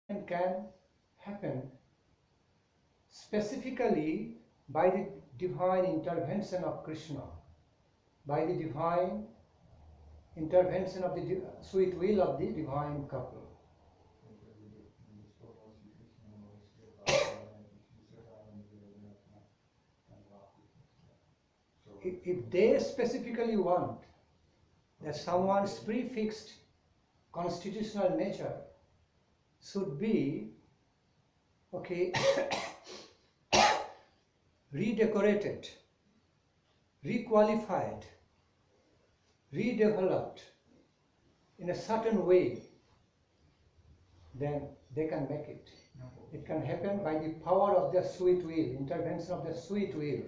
can happen specifically by the divine intervention of Krishna, by the divine intervention of the sweet will of the divine couple. If they specifically want that someone's prefixed constitutional nature should be redecorated, requalified, redeveloped in a certain way, then they can make it. It can happen by the power of their sweet will, intervention of their sweet will.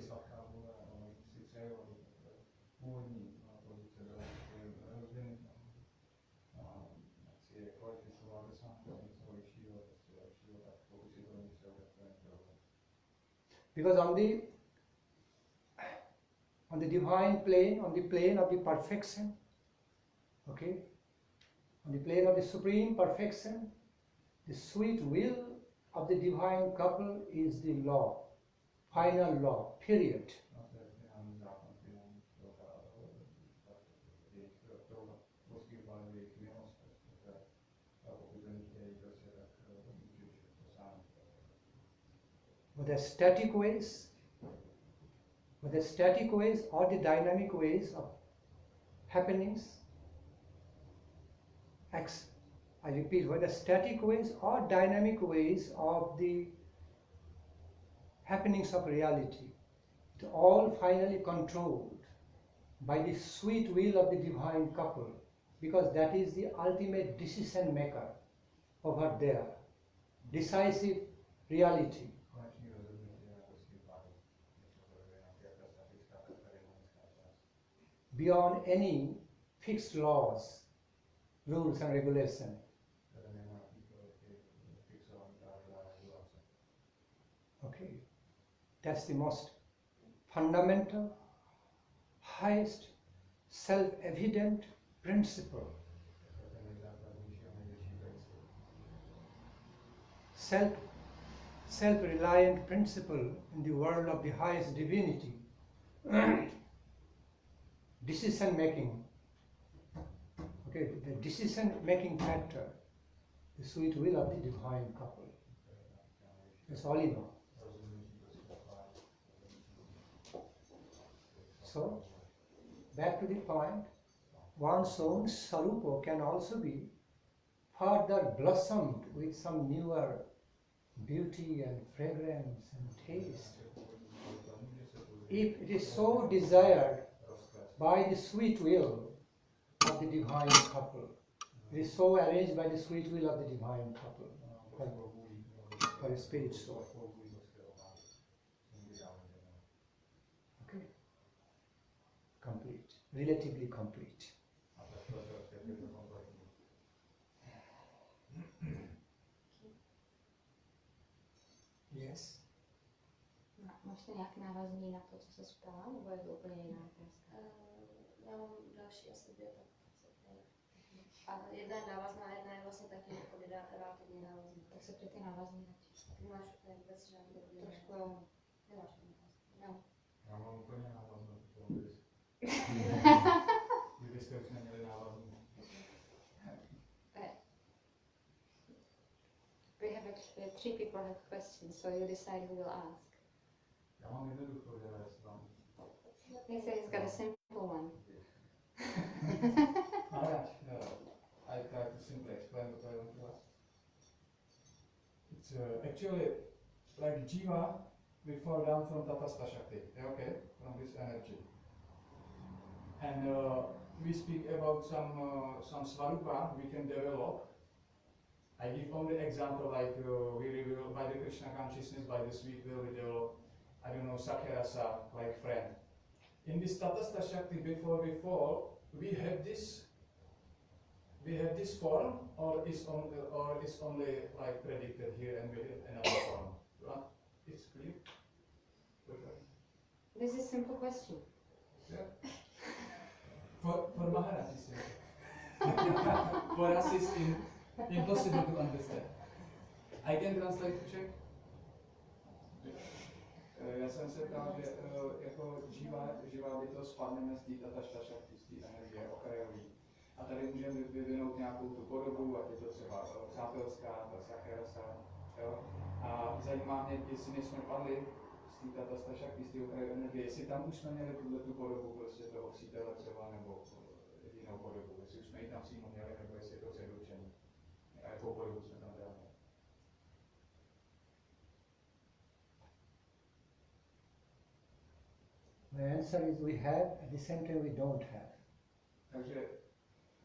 Because on the divine plane, on the plane of the perfection, on the plane of the supreme perfection, the sweet will of the divine couple is the law, final law, period. Whether static ways or the dynamic ways of happenings, I repeat, whether static ways or dynamic ways of the happenings of reality, it all finally controlled by the sweet will of the divine couple, because that is the ultimate decision maker over there, decisive reality. Beyond any fixed laws, rules and regulations. Okay, that's the most fundamental, highest, self-evident principle. Self-reliant principle in the world of the highest divinity. Decision making, the decision making factor, the sweet will of the divine couple. That's all you know. So, back to the point, one's own swarupa can also be further blossomed with some newer beauty and fragrance and taste, if it is so desired by the sweet will of the divine couple. It is so arranged by the sweet will of the divine couple for a spirit soul. Okay? Complete. Relatively complete. Yes? Máš nějaké návazní na to, co se ptala, nebo je to úplně jiná otázka? Já mám další asi dvě, tak se ptala. A jedna je návazná, a jedna je vlastně taky relativně návazná. Tak se ptej ty návazní. Ty máš vůbec žádný dobrý. Trošku nemáš návazný. Já mám úplně návaznou. Kdybyste už neměli návaznou. We have three people have questions, so you decide who will ask. Já mám jednoduchou, že vám. He says he's got a simple one. Maharaj, I try to simply explain what I want to ask. It's actually like jiva, we fall down from tatastha shakti, okay, from this energy. And we speak about some swarupa we can develop. I give only example like we reveal by the Krishna consciousness, by the sweet will we develop, I don't know, sakyarasa, like friend. In this tatastha shakti, before we fall, we have this form, or is only like predicted here, and we have another form. Right? It's clear. This is a simple question. Yeah. For Maharaja, it's simple. For us, it's impossible to understand. I can translate to Czech. Já jsem se ptal, že jako živá bytost spadneme z té tatastha shakti, z té energie okrajový. A tady můžeme vyvinout nějakou tu podobu, ať je to třeba přátelská, ta sakrasa. A zajímá mě, jestli my jsme padli z té tatastha shakti, z té okrajové energie, jestli tam už jsme měli tu podobu prostě toho přítele třeba, nebo jinou podobu, jestli už jsme ji tam přímo měli, nebo jestli je to předurčený. A jakou podobu jsme tam dali. The answer is we have, at the same time we don't have. Takže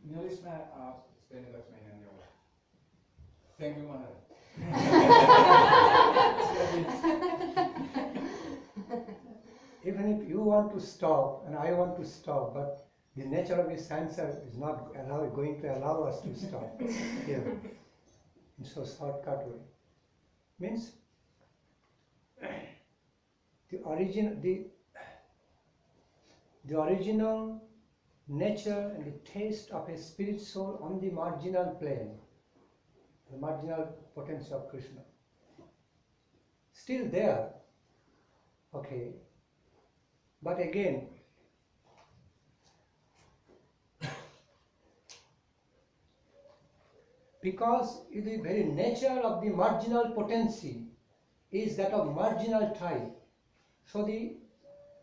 měli jsme a stejně tak jsme ji neměli. Thank you, Maharaja. Even if you want to stop and I want to stop, but the nature of this answer is not going to allow us to stop here in so shortcut way. Means the original nature and the taste of a spirit soul on the marginal plane, the marginal potential of Krishna, still there, okay, but again, because the very nature of the marginal potency is that of marginal type, so the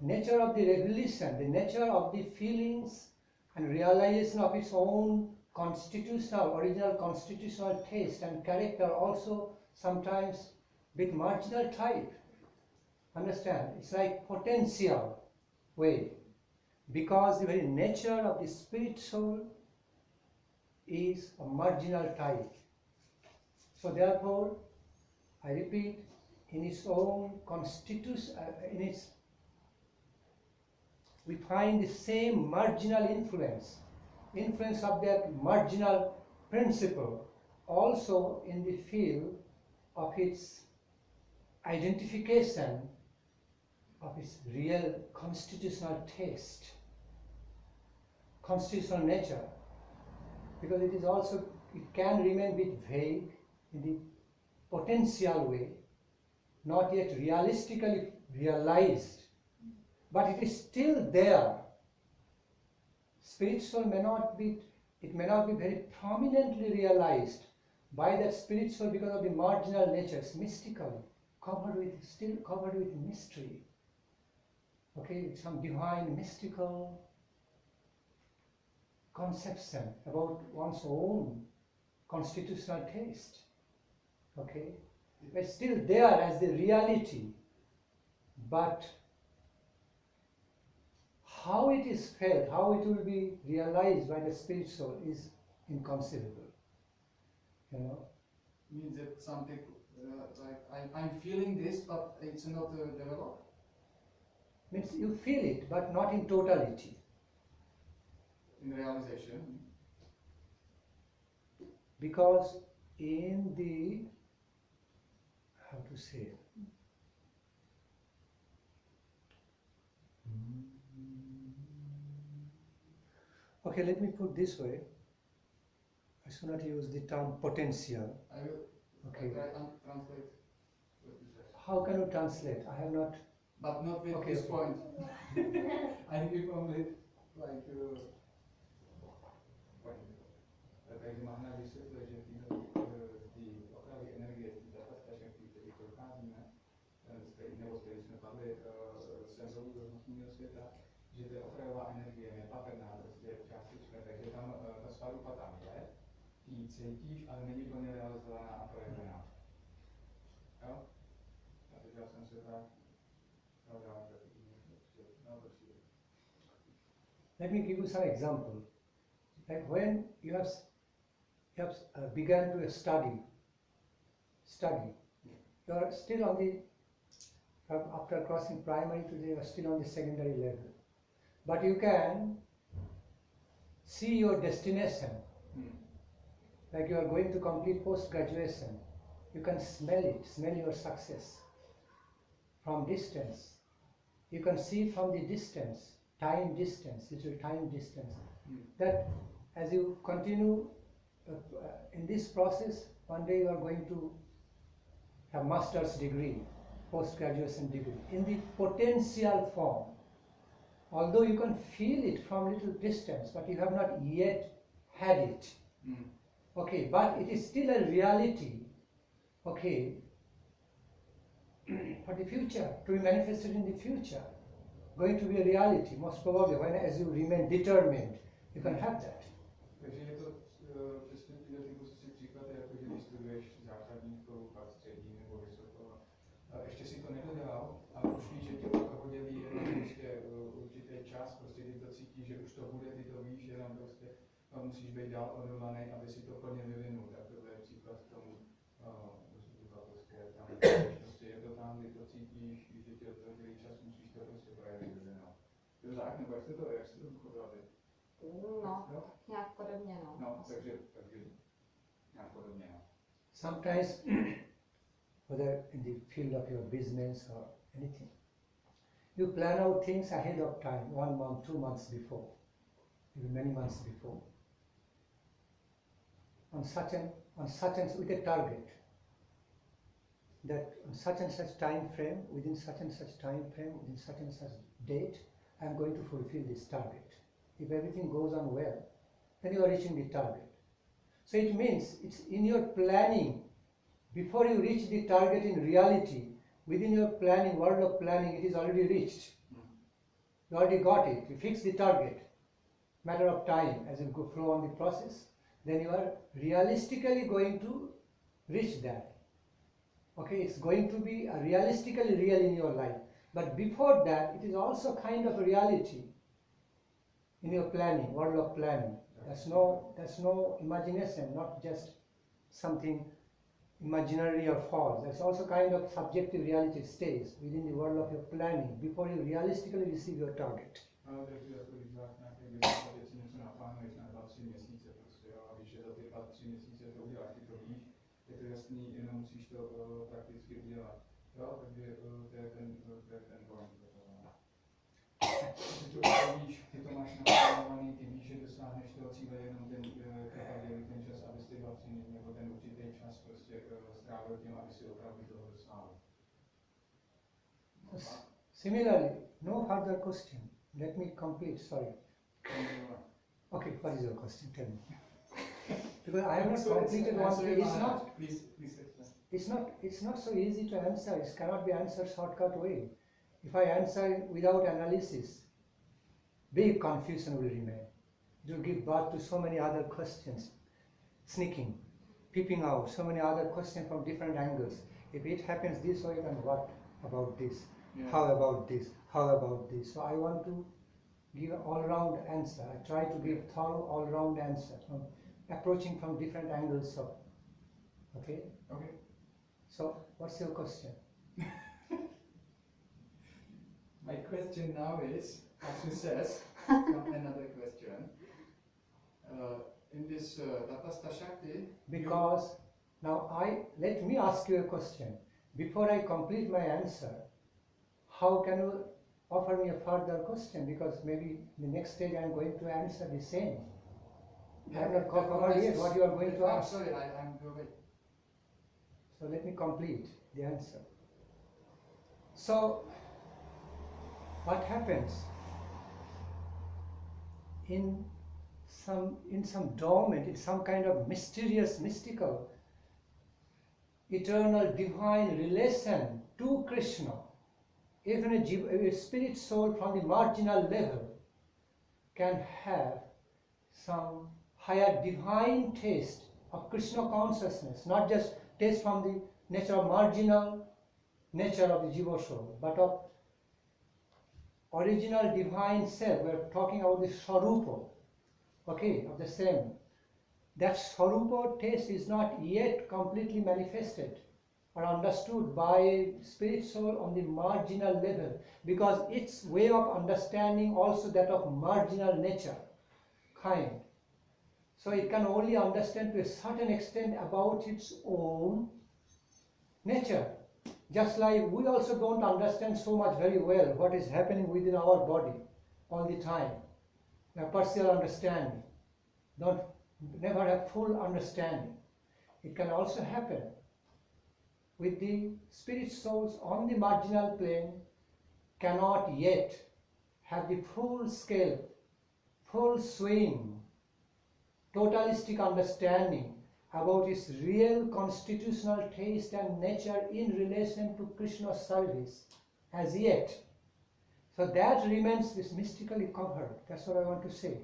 nature of the revelation, the nature of the feelings and realization of its own original constitutional taste and character also sometimes with marginal type. Understand? It's like potential way, because the very nature of the spirit soul is a marginal type. So therefore, I repeat, in its own constitution, we find the same marginal influence of that marginal principle also in the field of its identification of its real constitutional taste, constitutional nature, because it is also, it can remain a bit vague in the potential way, not yet realistically realized, but it is still there. Spiritual may not be very prominently realized by that spiritual because of the marginal natures, mystical, still covered with mystery. Okay, some divine mystical conception about one's own constitutional taste. Okay, but still there as the reality, but how it is felt, how it will be realized by the spirit soul is inconceivable. You know? Means that something like I'm feeling this, but it's not developed? Means you feel it, but not in totality. In realization? Because in the, how to say, okay, let me put this way. I should not use the term potential. I will okay. try and translate what you said. How can you translate? I have not. But not with okay, this okay. point. I give only like takže Maharaja vysvětlil, že ty okrajové energie, ty tatastha shakti, které procházíme, nebo z kterých jsme padli sem do budoucního světa, že ta okrajová energie je patrná prostě částečně, takže tam ta swarupa tam je, ty ji cítíš, ale není plně realizovaná a projevená. Jo? Takže já jsem se tak Let me give you some example. Like when you have begun to study, you are still on the, after crossing primary today, you are still on the secondary level. But you can see your destination, like you are going to complete post-graduation. You can smell it, smell your success from distance. You can see from the distance, time distance, literal time distance, that as you continue in this process, one day you are going to have master's degree, post-graduation degree, in the potential form. Although you can feel it from little distance, but you have not yet had it. Okay, but it is still a reality, okay, for the future, to be manifested in the future, going to be a reality, most probably, when as you remain determined, you can have that. Takže je to přesně tyhle typu si příklad, jako že když studuješ základní školu, pak střední nebo vysokou, a ještě si to nedodělal, ale už víš, že tě od toho dělí jenom prostě určitý čas, prostě kdy to cítíš, že už to bude, ty to víš, jenom prostě musíš být dál odhodlaný, aby si to plně vyvinul. Tak tohle je příklad k tomu, prostě tam prostě je to tam, kdy to cítíš, víš, že tě od toho dělí čas, musíš to prostě právě vyvinout. Jo tak, nebo jak jste to pochopili? No, nějak podobně, no. No, takže nějak podobně, no. Sometimes, whether in the field of your business or anything, you plan out things ahead of time, 1 month, 2 months before, even many months before, on such and with a target, that on such and such time frame, within such and such time frame, within such and such date, I am going to fulfill this target. If everything goes on well, then you are reaching the target. So it means it's in your planning, before you reach the target in reality, within your planning, world of planning, it is already reached. You already got it, you fix the target. Matter of time, as you go flow on the process, then you are realistically going to reach that. Okay, it's going to be a realistically real in your life. But before that, it is also kind of a reality in your planning, world of planning. That's no imagination, not just something imaginary or false. That's also kind of subjective reality stays within the world of your planning before you realistically receive your target. No, takže jako když máš nějaké věci, něco naplánuješ na 2-3 měsíce, prostě, a víš, že za ty 2-3 měsíce to uděláš, ty to víš, je to jasný, jenom musíš to prakticky udělat. Jo, takže to je ten point. Ty to víš, ty to máš naplánovaný, ty víš, že dosáhneš toho cíle, jenom ten ten čas, abys ty 2-3 nebo ten určitý čas prostě strávil tím, aby si opravdu toho dosáhl. Similarly, no further question. Let me complete, sorry. Okay, what is your question? Tell me. Because I have not completed one thing. It's not so easy to answer. It cannot be answered shortcut way. If I answer without analysis, big confusion will remain. It will give birth to so many other questions, sneaking, peeping out, so many other questions from different angles. If it happens this way, then what about this? Yeah. How about this? How about this? So I want to give an all-round answer. I try to give thorough all-round answer, approaching from different angles. So, okay? Okay. So, what's your question? My question now is, as you says, another question. In this tatastha shakti, because now let me ask you a question. Before I complete my answer, how can you offer me a further question? Because maybe the next stage I am going to answer the same. I have not covered yet what you are going to ask. Sorry, I'm going. So let me complete the answer. So, what happens in some dormant, in some kind of mysterious, mystical, eternal, divine relation to Krishna, even a spirit soul from the marginal level can have some higher divine taste of Krishna consciousness, not just taste from the nature of marginal nature of the jiva soul, but of original divine self. We are talking about the swarupa, okay, of the same. That swarupa taste is not yet completely manifested or understood by a spirit soul on the marginal level, because its way of understanding also that of marginal nature, kind. So it can only understand to a certain extent about its own nature. Just like we also don't understand so much very well what is happening within our body all the time. We have partial understanding, never have full understanding. It can also happen, with the spirit souls on the marginal plane cannot yet have the full scale, full swing, totalistic understanding about its real constitutional taste and nature in relation to Krishna's service as yet. So that remains this mystically covered. That's what I want to say.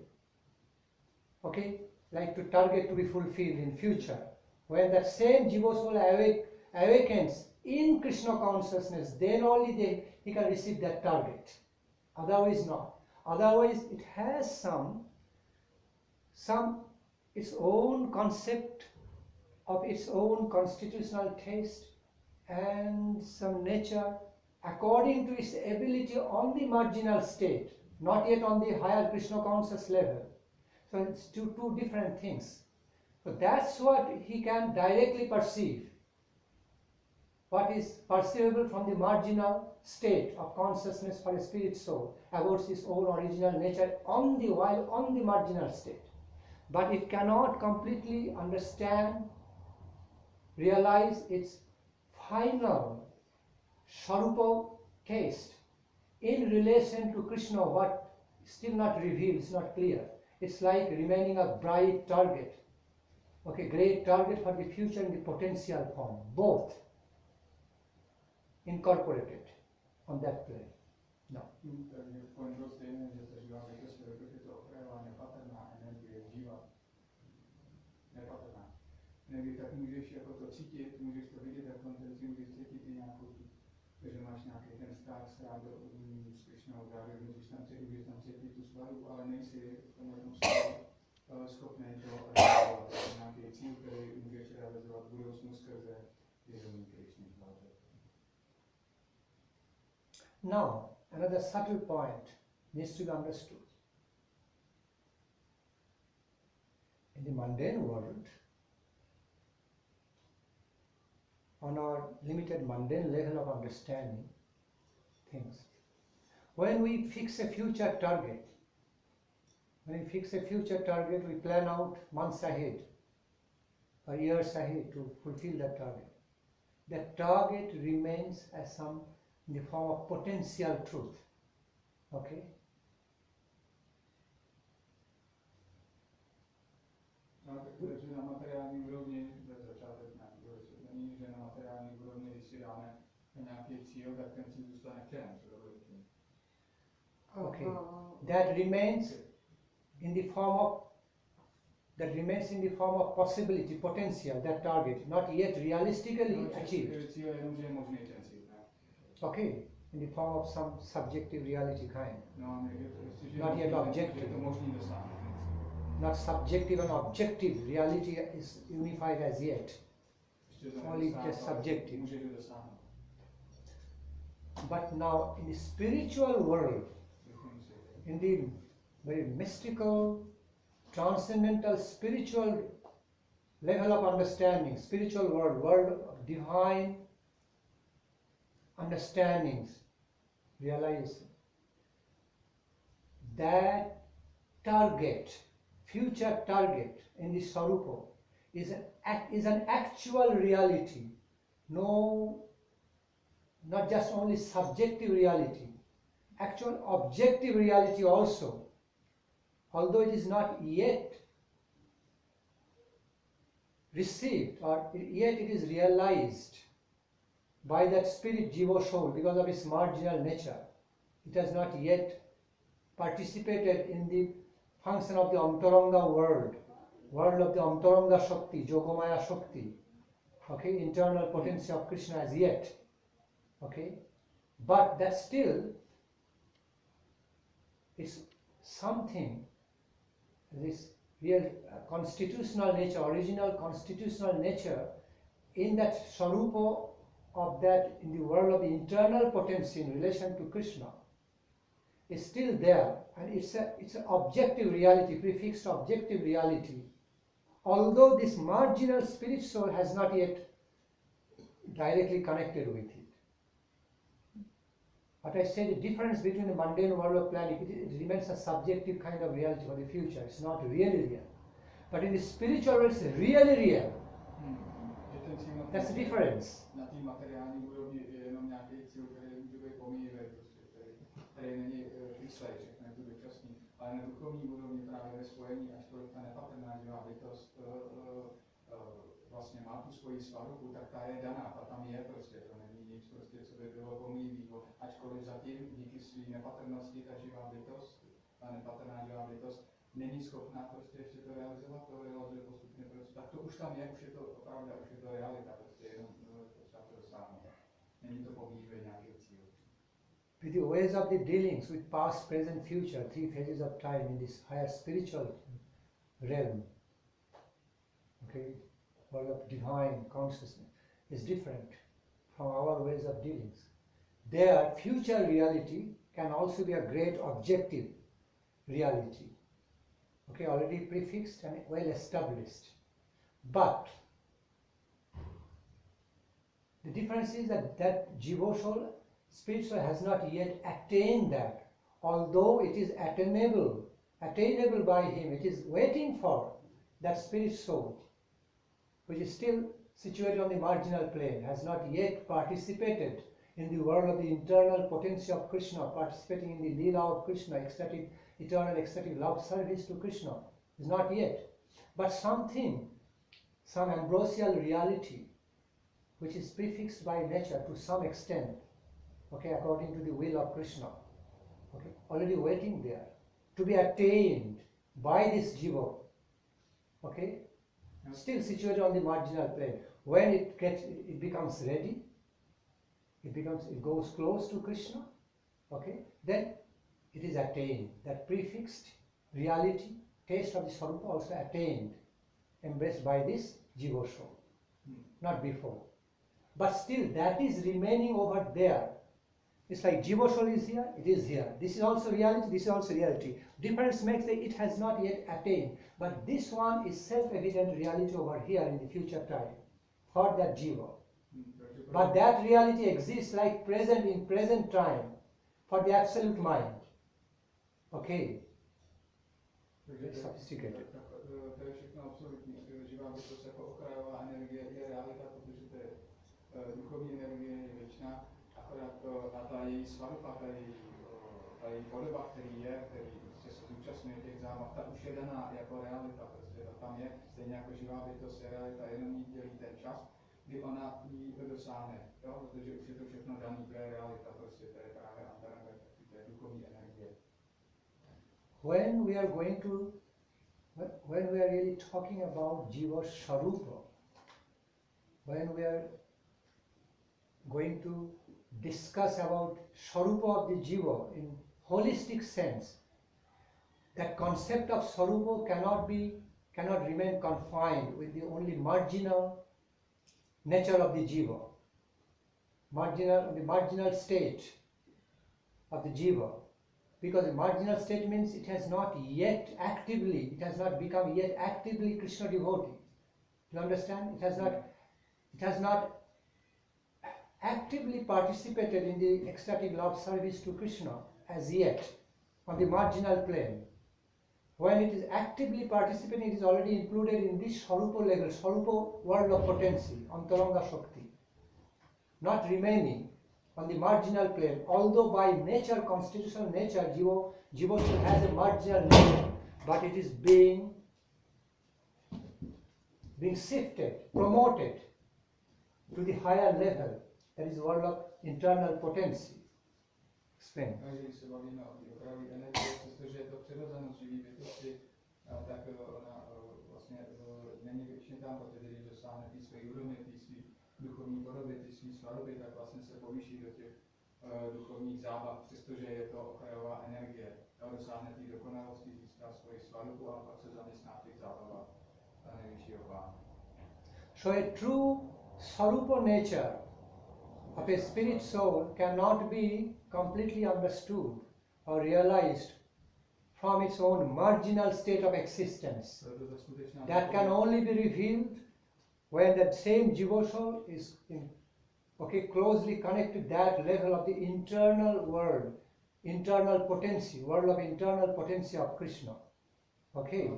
Okay? Like to target to be fulfilled in future. When that same Jiva soul awakens in Krishna consciousness, then only he can receive that target. Otherwise not. Otherwise it has some its own concept of its own constitutional taste and some nature according to its ability on the marginal state, not yet on the higher Krishna conscious level. So it's two different things. So that's what he can directly perceive. What is perceivable from the marginal state of consciousness for a spirit soul about his own original nature while on the marginal state. But it cannot completely understand, realize its final swarupa taste in relation to Krishna, what still not revealed, it's not clear. It's like remaining a bright target. Okay, great target for the future in the potential form, both incorporated on that plane. No. Tak můžeš jako to cítit, můžeš to vidět v koncepci, můžeš cítit i nějakou, že máš nějaký ten vztah s Rádou, s Krishnou, můžeš tam cítit tu svaru, ale nejsi v tomhle schopný to realizovat. Nějaký cíl, který můžeš realizovat v budoucnu skrze vědomí Krishny. Now, another subtle point needs to be understood. In the mundane world, on our limited mundane level of understanding things, when we fix a future target, we plan out months ahead or years ahead to fulfill that target. That target remains as some in the form of potential truth. Okay? Takže na materiální úrovni začátek není, že na materiální úrovni, když si dáme nějaký cíl, tak ten cíl zůstane všem. Okay. That remains in the form of possibility, potential, that target, not yet realistically achieved. Cíl je jenom, že je možný ten cíl. Okay, in the form of some subjective reality kind. No, Not yet objective. Not subjective and objective reality is unified as yet. Only just subjective. But now in the spiritual world, in the very mystical, transcendental, spiritual level of understanding, spiritual world of divine understandings, realize that target, future target in the swarupa is an actual reality. No, not just only subjective reality, actual objective reality also. Although it is not yet received or yet it is realized by that spirit jiva soul because of its marginal nature. It has not yet participated in the function of the Antaranga world of the Antaranga Shakti, Yogamaya Shakti, okay, internal potential of Krishna as yet, okay, but that still is something, this real constitutional nature, original constitutional nature in that swarupa of that, in the world of the internal potency in relation to Krishna, is still there, and it's an objective reality, prefixed objective reality. Although this marginal spirit soul has not yet directly connected with it. But I say the difference between the mundane world of planning, it remains a subjective kind of reality for the future. It's not really real. But in the spiritual world, it's really real. That's the difference. Na té materiální úrovni je jenom nějaký cíl, který může být pomíjivý, který není kyslej, všechno je to dočasný. Ale na duchovní úrovni právě ve spojení, ačkoliv ta nepatrná živá bytost vlastně má tu svoji svarupu, tak ta je daná, ta tam je prostě, to není nic prostě, co by bylo pomíjivého. Ačkoliv zatím díky své nepatrnosti ta živá bytost, ta nepatrná živá bytost není schopná prostě ještě to realizovat, to realizuje postupně prostě. Tak to už tam je, už je to pravda, už je to realita, prostě jenom potřeba to dosáhnout. Není to pomíjivý nějaký cíl. With the ways of the dealings with past, present, future, three phases of time in this higher spiritual realm, okay, world of divine consciousness, is different from our ways of dealings. Their future reality can also be a great objective reality, okay, already prefixed and well established. But the difference is that Jiva spirit soul has not yet attained that, although it is attainable by him. It is waiting for that spirit soul, which is still situated on the marginal plane, has not yet participated in the world of the internal potency of Krishna, participating in the Leela of Krishna, eternal ecstatic love service to Krishna, is not yet. But some ambrosial reality, which is prefixed by nature to some extent, okay, according to the will of Krishna, okay, already waiting there to be attained by this jiva, okay, still situated on the marginal plane. When it becomes ready, it goes close to Krishna, okay, then it is attained. That prefixed reality, taste of the swarupa also attained, embraced by this jiva soul, not before. But still that is remaining over there. It's like Jiva soul is here, it is here. This is also reality, this is also reality. Difference makes that it has not yet attained. But this one is self-evident reality over here in the future time for that Jiva. But that reality exists like present in present time for the absolute mind. Okay? Very sophisticated. To je všechno absolutní. Živá bytost jako okrajová energie je realita, protože to je duchovní energie, je věčná. Akorát ta její swarupa, ta její podoba, který prostě se zúčastňuje těch zábav, ta už je daná jako realita, prostě ta tam je, stejně jako živá bytost je realita, jenom jí dělí ten čas, kdy ona jí dosáhne, jo? Protože už je to všechno daný, to je realita, prostě to je právě antara, to je duchovní energie. When we are really talking about Jiva Sarupa, when we are going to discuss about Sarupa of the Jiva in holistic sense, that concept of Sarupa cannot remain confined with the only marginal nature of the Jiva, the marginal state of the Jiva. Because the marginal state means it has not become yet actively Krishna devotee. You understand? It has not actively participated in the ecstatic love service to Krishna as yet on the marginal plane. When it is actively participating, it is already included in this Sarupa level, Sarupa world of potency, Antaranga Shakti, not remaining on the marginal plane, although by nature, constitutional nature, Jiva has a marginal nature, but it is being shifted, promoted to the higher level, that is the world of internal potency. Explain. Když se bavíme o té okrajové energie, přestože je to přirozenost živý bytosti, tak ona vlastně není věčně tam, protože když dosáhne té své úrovně, té své duchovní podoby, ty svý svarupy, tak vlastně se povýší do těch duchovních zábav, přestože je to okrajová energie. Dosáhne té dokonalosti, získá svoji svarupu a pak se zaměstná v těch zábavách nejvyššího plánu. So a true Sarupa nature of a spirit soul cannot be completely understood or realized from its own marginal state of existence. That can only be revealed when that same Jiva soul is closely connected to that level of the internal world, internal potency, world of internal potency of Krishna. Okay?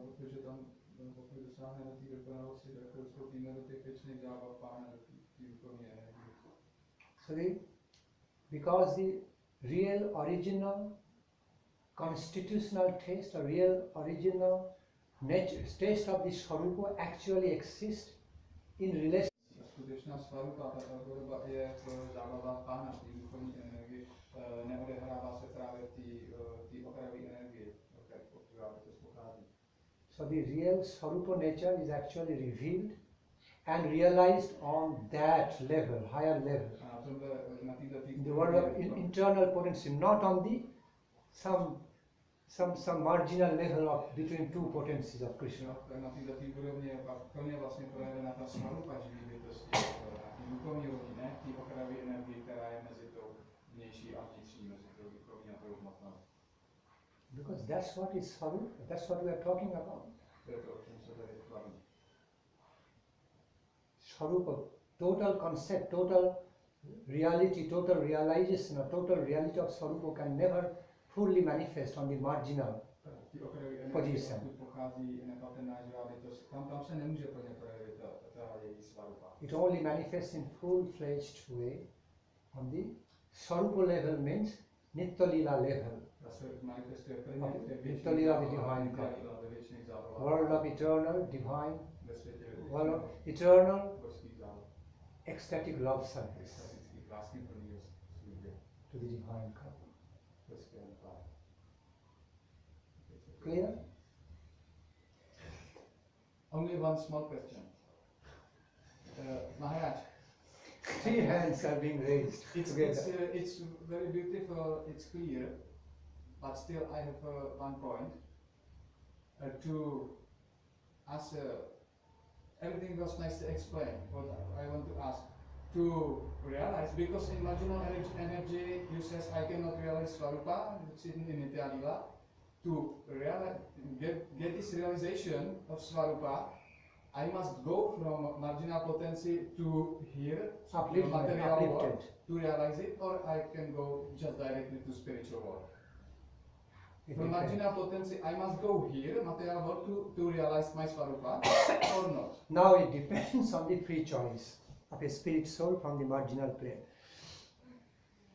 protože tam, pokud dosáhne do té dokonalosti, tak vstoupíme do těch věčných zábav Pána, do té duchovní energie. So because the real original constitutional taste, a real original nature, taste of the swarupa actually exists in relation. Skutečná swarupa, ta podoba je v zábavách Pána, v té duchovní energii, neodehrává se právě v té okrajové energii, od které to pochází. So the real swarupa nature is actually revealed and realized on that level, higher level. The world of internal potency, not on the some marginal level of between two potencies of Krishna. Na této úrovni je pak plně vlastně projevená ta swarupa živý bytosti, na té duchovní úrovni, ne té okrajové energie, která je mezi tou vnější a vnitřní, mezi tou duchovní a tou hmotnou. Because that's what is swarupa, that's what we are talking about. To je to, o čem se tady baví. Swarupa, total concept, total reality, total realization, or total reality of swarupa can never fully manifest on the marginal position. It only manifests in full-fledged way on the swarupa level, means Nitya Lila level. Nitya Lila, the divine couple. World of eternal, divine, world of eternal, ecstatic love service to the divine couple. Clear? Only one small question. Maharaj. 3 hands are being raised together. It's very beautiful, it's clear, but still I have one point to ask. Everything was nicely explained. What I want to ask, to realize, because in marginal energy you says I cannot realize swarupa, it's in Nitya Lila. To realize, get this realization of swarupa, I must go from marginal potency to here, material world, to realize it, or I can go just directly to spiritual world. From marginal potency, I must go here, material world, to realize my swarupa, or not? Now it depends on the free choice of a spirit soul from the marginal plane.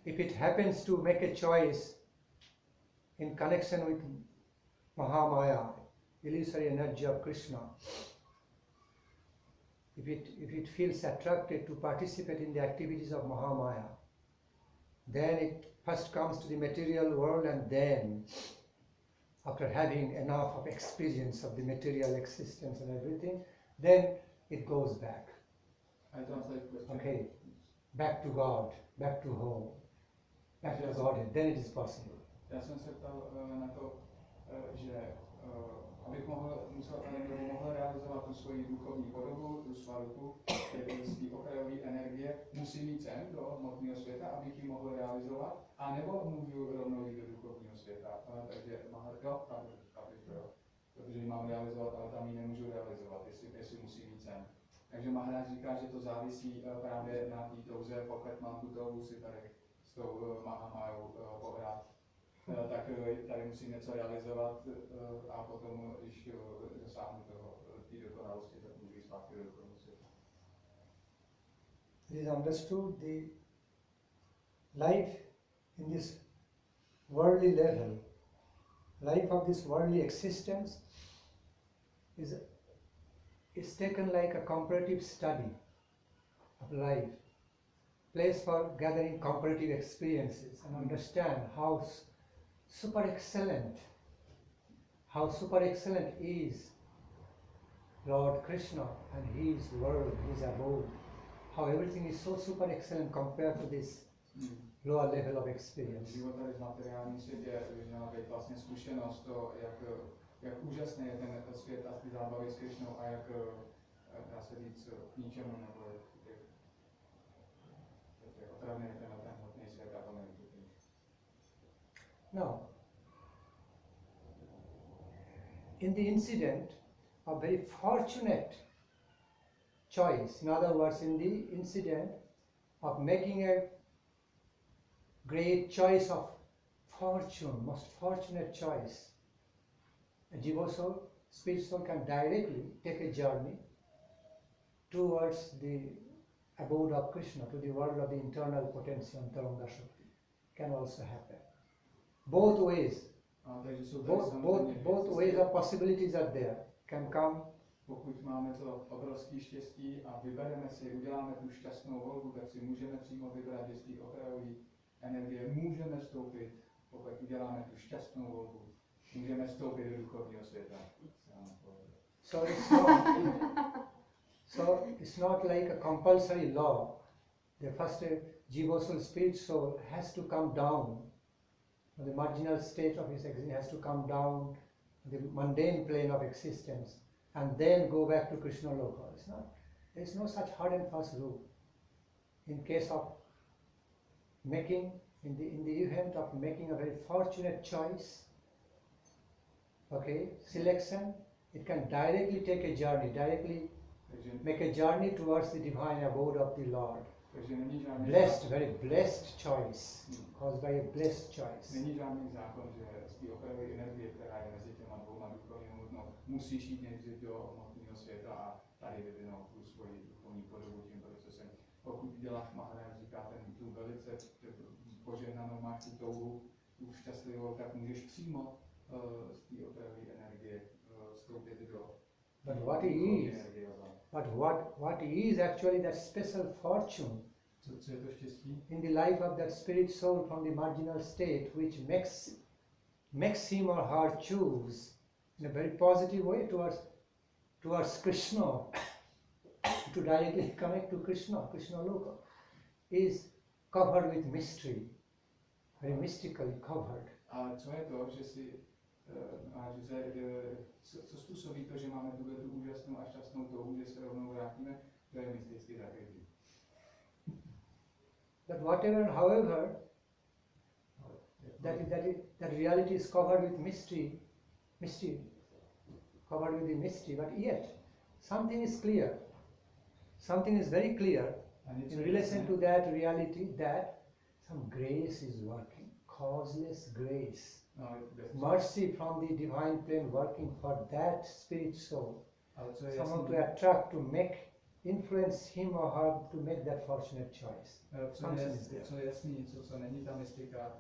If it happens to make a choice in connection with Mahamaya, illusory energy of Krishna, if it feels attracted to participate in the activities of Mahamaya, then it first comes to the material world, and then, after having enough of experience of the material existence and everything, then it goes back. I translate question. Okay, back to God, back to home, back to Godhead, then it is possible. Já jsem se ptal na to, že abych mohl realizovat tu svoji duchovní podobu, tu swarupu, z té okrajové energie, musím mít sem do hmotného světa, abych ji mohl realizovat, anebo můžu rovnou jít do duchovního světa. Takže protože ji mám realizovat, ale tam ji nemůžu realizovat, jestli musím mít sem. Takže Maharaja říká, že to závisí právě na té touze, pokud mám tu touhu si tady s tou Mahamájou pohrát. Tak tady musím něco realizovat a potom, když dosáhnu té dokonalosti, tak můžu jít zpátky do duchovního světa. It is understood the life in this worldly level, life of this worldly existence is taken like a comparative study of life, place for gathering comparative experiences and understand how super excellent is Lord Krishna and his world, his abode, how everything is so super excellent compared to this lower level of experience. Život tady v materiálním světě měla být vlastně zkušenost to, jak úžasný je ten svět a ty zábavy s Krishnou a jak, dá se říct, k ničemu nebo otravný je ten hmotný svět a to není. Now, in the incident, a very fortunate choice, in other words, in the incident of making a great choice of fortune, most fortunate choice, a jiva soul spirit soul can directly take a journey towards the abode of Krishna, to the world of the internal potency, Antaranga Shakti. Can also happen. Both ways. Both ways of possibilities are there. Can come. Pokud máme to obrovské štěstí a vybereme si, uděláme tu šťastnou volbu, tak si můžeme přímo vybrat, že z té okrajové energie můžeme vstoupit, pokud uděláme tu šťastnou volbu, můžeme vstoupit do duchovního světa. So it's not like a compulsory law. The first Jiva spirit soul has to come down. The marginal state of his existence has to come down the mundane plane of existence and then go back to Krishna Loka. It's not. There is no such hard and fast rule. In case of making, in the event of making a very fortunate choice, selection, it can directly take a journey, make a journey towards the divine abode of the Lord. Blessed, very blessed choice, caused by a blessed choice. Není žádný zákon, že z té okrajové energie, která je mezi těma dvouma duchovními hmotnou, musíš jít nejdřív do hmotného světa a tady vyvinout tu svoji duchovní podobu tím procesem. Pokud děláš, Maharaja říká, tu velice požehnanou, máš tu touhu, tu šťastlivou, tak můžeš přímo z té okrajové energie vstoupit do duchovní energie. But what is actually that special fortune in the life of that spirit soul from the marginal state, which makes him or her choose in a very positive way towards Krishna, to directly connect to Krishna Loka, is covered with mystery, very mystically covered. A co je to, že si co způsobí to, že máme tu úžasnou a šťastnou touhu, že se rovnou vrátíme, to je mystický zakrytí. But whatever and however, that reality is covered with mystery, covered with the mystery, but yet something is clear, something is very clear in relation to that reality, that some grace is working, causeless grace. Mercy from the divine plane working for that spirit soul, someone to attract, to influence him or her to make that fortunate choice. Co je jasný, co není ta mystika,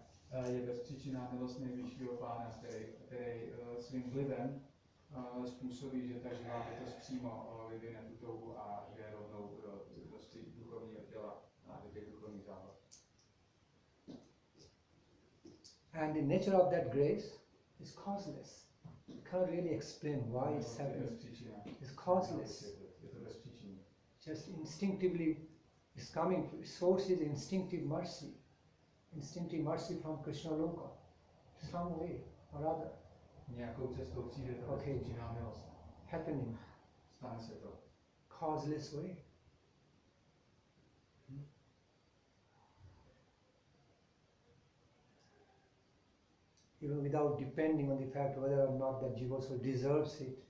je bezpříčinná milost nejvyššího Pána, který svým vlivem způsobí, že ta živá bytost přímo vyvine tu touhu a jde rovnou do duchovního těla a do těch duchovních záhod. And the nature of that grace is causeless. You can't really explain why it's happening. It's causeless. Just instinctively is coming. Source is instinctive mercy from Krishna Loka, some way or other. Nějakou cestou přijde ta bezpříčinná milost. Happening. Stane se to. Causeless way. Even without depending on the fact whether or not that jiva soul deserves it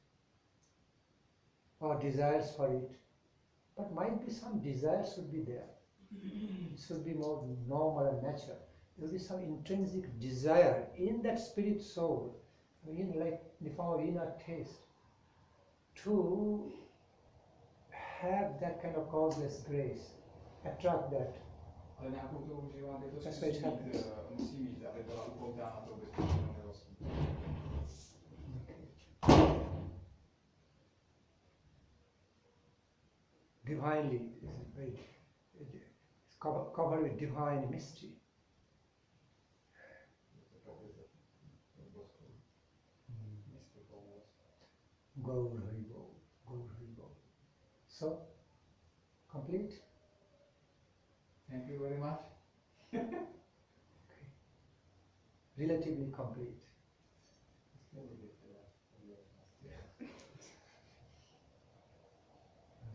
or desires for it. But might be some desire should be there. It should be more normal and natural. There will be some intrinsic desire in that spirit soul, in the form of inner taste, to have that kind of causeless grace, attract that. Ale nějakou touhu živá bytost musí mít, aby byla upoutána tou bezpečnou milostí. Divinely, it's covered with divine mystery. Gaur Hari Bol, Gaur Hari Bol. So, complete? Thank you very much. Okay. Relatively complete.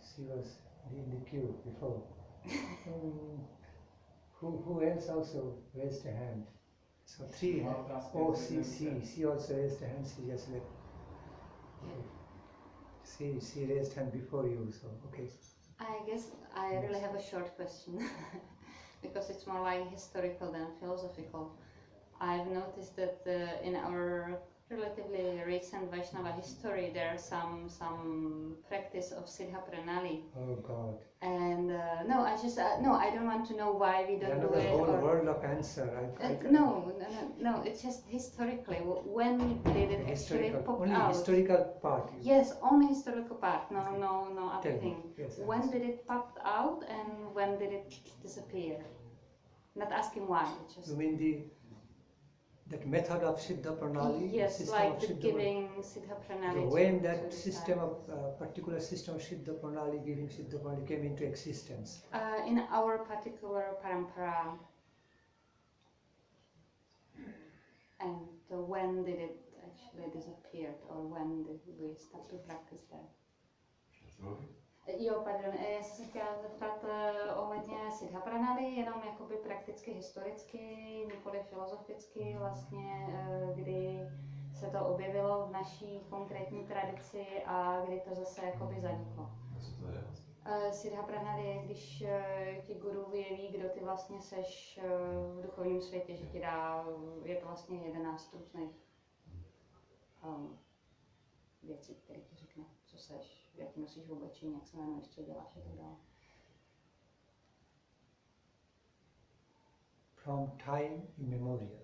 She was in the queue before. Who else also raised a hand? So three. Oh, she also raised a hand. She just left. Okay. She raised hand before you. So okay. I guess I really have a short question because it's more like historical than philosophical. I've noticed that in our relatively recent Vaishnava history, there's some practice of Siddha Pranali. Oh God. And no, I don't want to know why we don't do Another it. whole Or, world of answer. no, it's just historically. When did it actually pop only out? historical part. Yes, only historical part. No, Okay. no other Tell me. thing. Yes, I When understand. did it pop out and when did it disappear? Not asking why. Just You mean that method of Siddha Pranali? yes, system like of the Siddha giving Siddha Pranali. So when to that the system of disciples. particular system of Siddha Pranali, giving Siddha Pranali came into existence? In our particular parampara. And when did it actually disappear, or when did we start to practice that? Jo, pardon, já jsem se chtěla zeptat ohledně Siddha Pranali, jenom jakoby prakticky historicky, nikoli filozoficky, vlastně, kdy se to objevilo v naší konkrétní tradici a kdy to zase jakoby zaniklo. Siddha Pranali je, když ti guru vyjeví, kdo ty vlastně seš v duchovním světě, že ti dá, je to vlastně 11 stručných věcí, které ti řekne, co seš, jaký nosíš v oblečení, jak se jmenuješ, co děláš a tak dále. From time immemorial,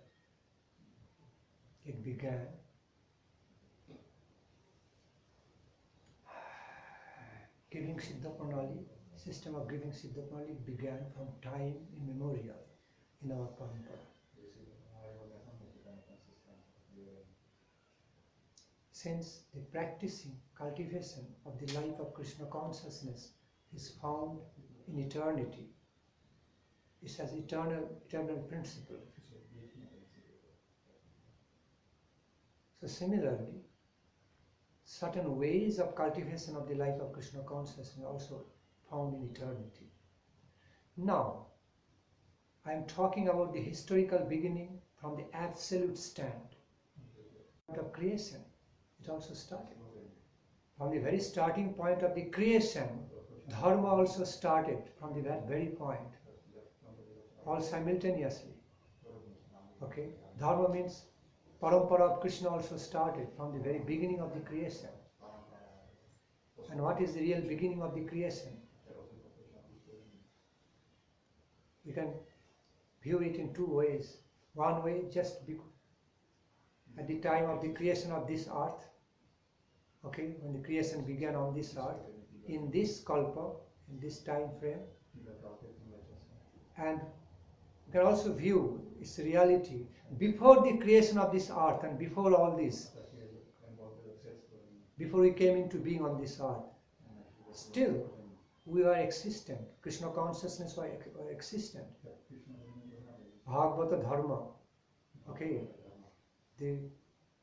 it began giving Siddha Pranali, system of giving Siddha Pranali began from time immemorial in our parampara. Since the practicing, cultivation of the life of Krishna consciousness is found in eternity, it has eternal principle. So similarly, certain ways of cultivation of the life of Krishna consciousness are also found in eternity. Now, I am talking about the historical beginning from the absolute stand of creation. It also started. From the very starting point of the creation, Dharma also started from that very point, all simultaneously. Okay? Dharma means Parampara of Krishna also started from the very beginning of the creation. And what is the real beginning of the creation? We can view it in two ways. One way, just at the time of the creation of this earth, okay, when the creation began on this earth, in this kalpa, in this time frame, and you can also view its reality before the creation of this earth and before all this, before we came into being on this earth. Still, we were existent. Krishna consciousness was existent. Bhagavata Dharma, okay, the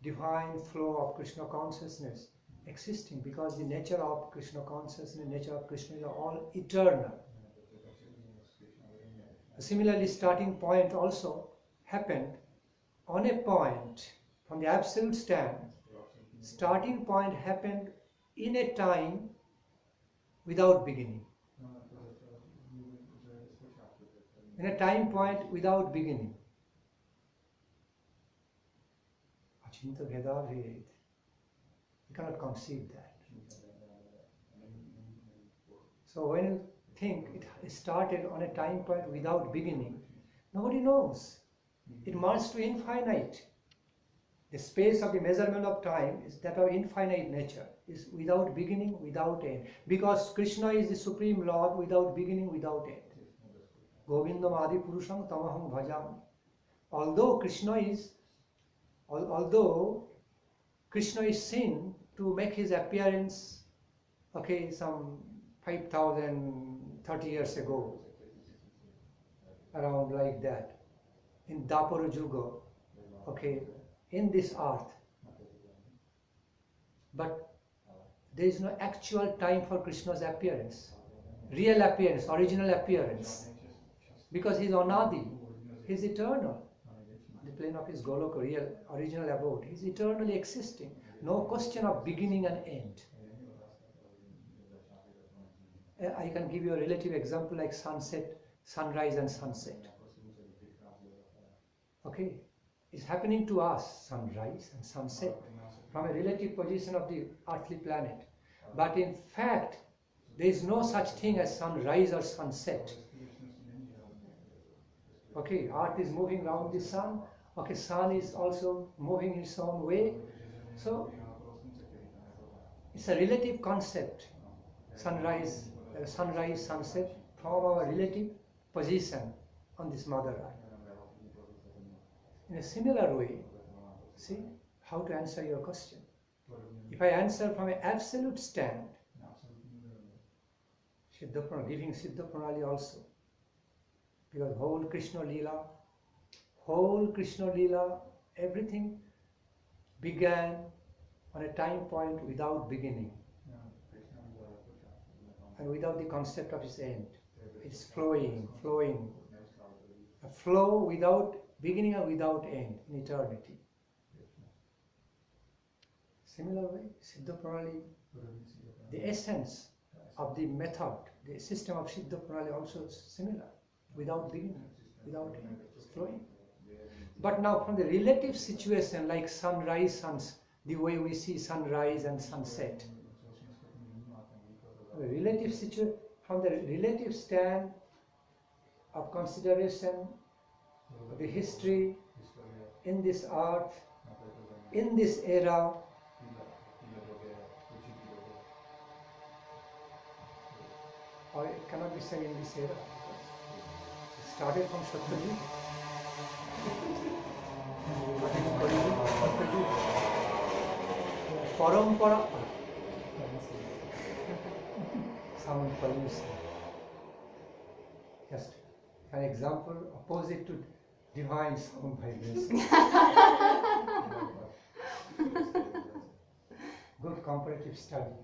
divine flow of Krishna consciousness existing, because the nature of Krishna consciousness, nature of Krishna is all eternal. Similarly, starting point also happened on a point from the absolute stand. Starting point happened in a time without beginning. In a time point without beginning. Achinta Veda Ved. You cannot conceive that. So when you think it started on a time point without beginning, nobody knows. It merged to infinite. The space of the measurement of time is that of infinite nature, is without beginning, without end. Because Krishna is the Supreme Lord without beginning, without end. Govindam Adi Purusham Tamaham Bhajam. Although Krishna is seen to make his appearance, okay, some 5,030 years ago, around like that, in Dapara Juga, okay, in this earth. But there is no actual time for Krishna's appearance, real appearance, original appearance, because he is Anadi, he is eternal. The plane of his Goloka, real, original abode, he is eternally existing. No question of beginning and end. I can give you a relative example like sunset, sunrise and sunset. Okay, is happening to us, sunrise and sunset, from a relative position of the earthly planet. But in fact, there is no such thing as sunrise or sunset. Okay, earth is moving around the sun. Okay, sun is also moving in its own way. So, it's a relative concept, sunrise, sunset, from our relative position on this Mother Earth. In a similar way, see how to answer your question. If I answer from an absolute stand, giving Siddha Pranali also, because whole Krishna Leela, everything began on a time point without beginning and without the concept of its end. It's flowing. A flow without beginning and without end in eternity. Similar way, Siddha Pranali, the essence of the method, the system of Siddha Pranali also is similar, without beginning, without end, it's flowing. But now from the relative situation like sunrise, the way we see sunrise and sunset, from the relative stand of consideration of the history in this earth, in this era, or it cannot be said in this era, because it started from Satyajug. Parampara. Sound pollution. Just an example opposite to divine sound vibration. Good comparative study.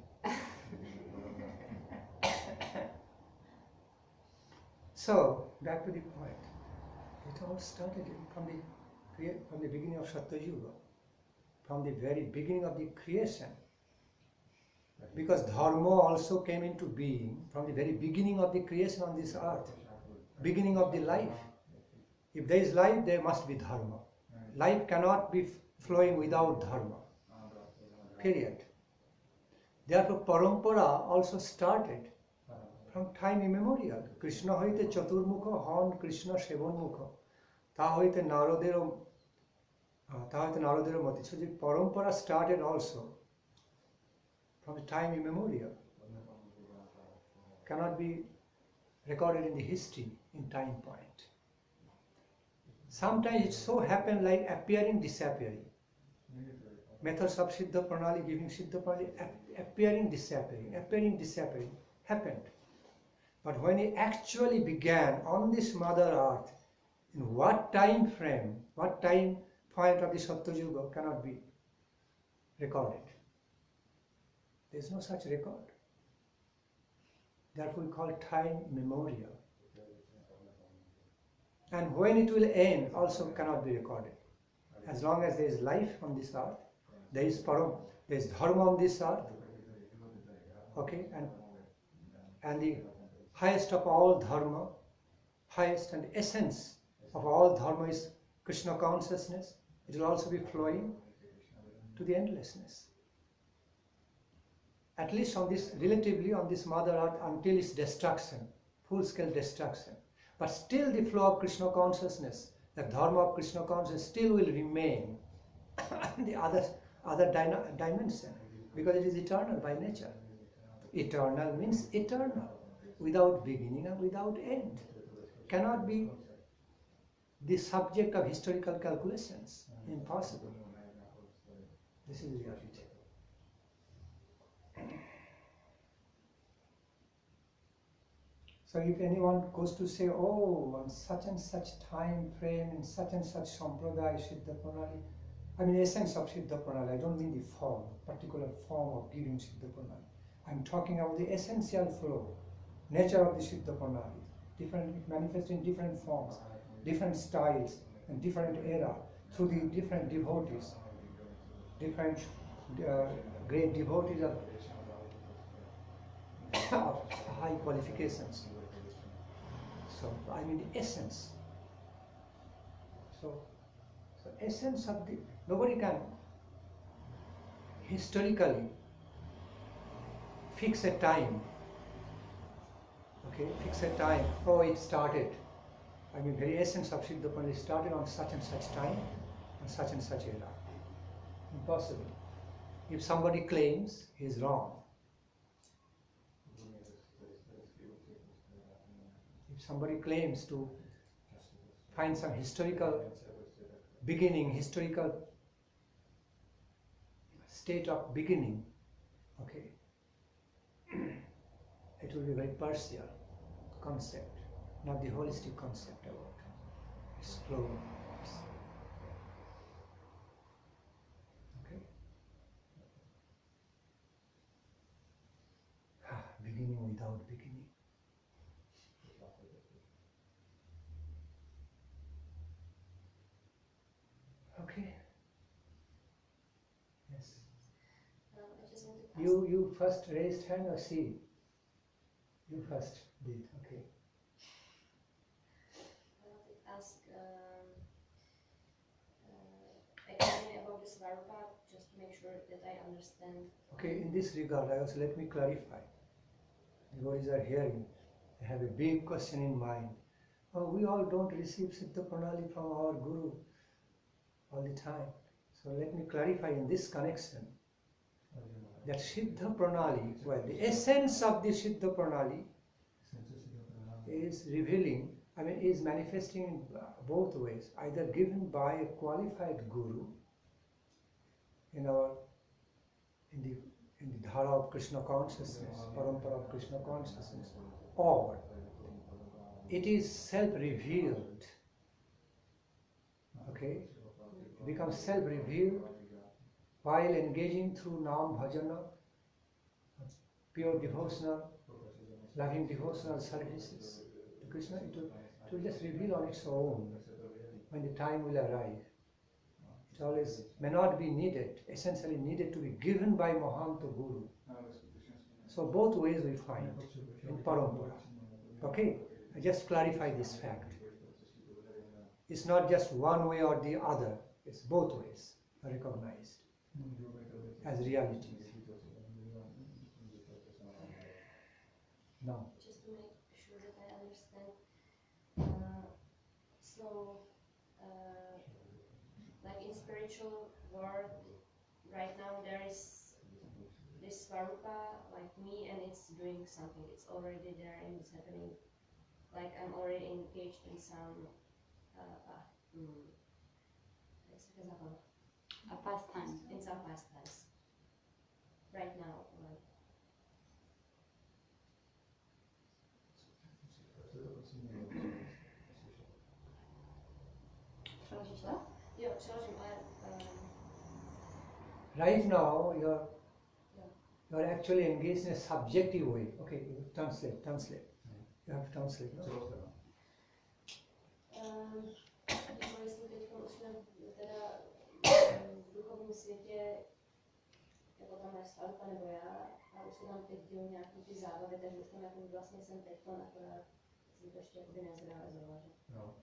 So, back to the point. It all started from the beginning of Satyayuga, from the very beginning of the creation. Because dharma also came into being from the very beginning of the creation on this earth, beginning of the life. If there is life, there must be dharma. Life cannot be flowing without dharma. Period. Therefore, parampara also started from time immemorial. Krishna hoite chaturmukha, hon Krishna sevonmukha. Ta hoite Naradero mati. So the parampara started also from the time immemorial. Cannot be recorded in the history in time point. Sometimes it so happened like appearing, disappearing. Methods of Siddha Pranali, giving Siddha Pranali, appearing, disappearing, happened. But when it actually began on this Mother Earth, in what time frame, what time point of the Satyayuga cannot be recorded. There is no such record. Therefore we call time memorial. And when it will end also cannot be recorded. As long as there is life on this earth, there is param, there is dharma on this earth. Okay, and the highest of all dharma, highest and essence of all dharma is Krishna consciousness. It will also be flowing to the endlessness. At least on this, relatively on this Mother Earth until its destruction, full-scale destruction. But still the flow of Krishna consciousness, the dharma of Krishna consciousness still will remain in the other dimension, because it is eternal by nature. Eternal means eternal, without beginning and without end. Cannot be the subject of historical calculations. Impossible. This is reality. So if anyone goes to say, oh, on such and such time frame, in such and such sampradaya, Siddha Pranali, I mean essence of Siddha Pranali, I don't mean the form, particular form of giving Siddha Pranali. I'm talking about the essential flow, nature of the Siddha Pranali. It manifests in different forms, different styles, and different era, through the different devotees, different great devotees of high qualifications. So, I mean the essence. So, So essence of the, nobody can historically fix a time. Okay, fix a time. Oh, it started. I mean, very essence of Siddha Pranali started on such and such time, and such era. Impossible. If somebody claims, he is wrong. If somebody claims to find some historical beginning, historical state of beginning, okay, it will be very partial concept, not the holistic concept about slow. Okay. Beginning without beginning. Okay. Yes. I just want to ask. You first raised hand or she? You first did. Okay. I want to ask again about this swarupa, just to make sure that I understand. Okay. In this regard, also let me clarify. Devotees are hearing. They have a big question in mind. Oh, we all don't receive Siddha Pranali from our Guru all the time. So let me clarify in this connection that Siddha Pranali, well, the essence of the Siddha Pranali is revealing, is manifesting in both ways, either given by a qualified Guru in the dhara of Krishna consciousness, parampara of Krishna consciousness, or it is self-revealed. Okay? It becomes self-revealed while engaging through Nam Bhajana, pure devotional, loving devotional services to Krishna. It will just reveal on its own when the time will arrive. It always may not be needed, essentially needed to be given by Mahanta Guru. So both ways we find in Parampara. Okay? I just clarify this fact. It's not just one way or the other, it's both ways are recognized as realities. No. Just to make sure that I understand. Like in spiritual world, right now there is this swarupa, like me, and it's doing something. It's already there and it's happening. Like I'm already engaged in some A pastime. in some pastimes. Right now, like. Přeložíš to? Jo, přeložím, ale Right now, you're actually engaged in a subjective way. Okay, translate. You have to translate, no? jako jestli teď už jsme teda v duchovním světě, jako tam je svarupa nebo já, a už se tam teď dějí nějaký ty zábavy, takže už tam jako vlastně jsem teď, akorát jsem to ještě jakoby nezrealizovala, že? No.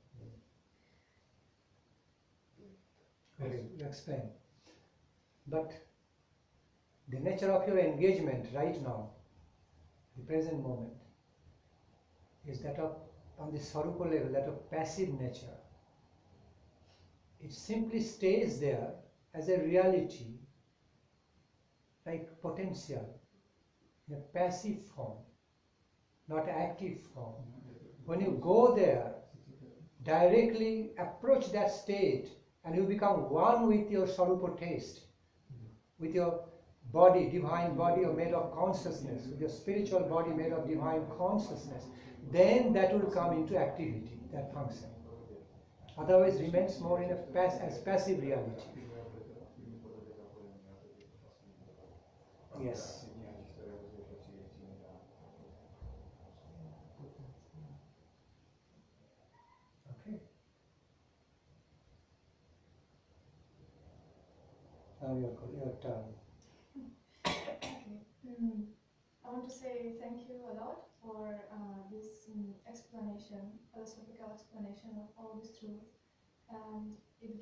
Okay, explain. But the nature of your engagement right now, the present moment, is that of, on the Swarupa level, that of passive nature. It simply stays there as a reality, like potential, in a passive form, not active form. When you go there, directly approach that state, and you become one with your Swarupa taste, with your body, divine body made of consciousness, with your spiritual body made of divine consciousness, then that will come into activity, that function. Otherwise remains more in as passive reality. Yes. Okay. Now your turn. I want to say thank you a lot for this explanation, philosophical explanation of all this truth. And it's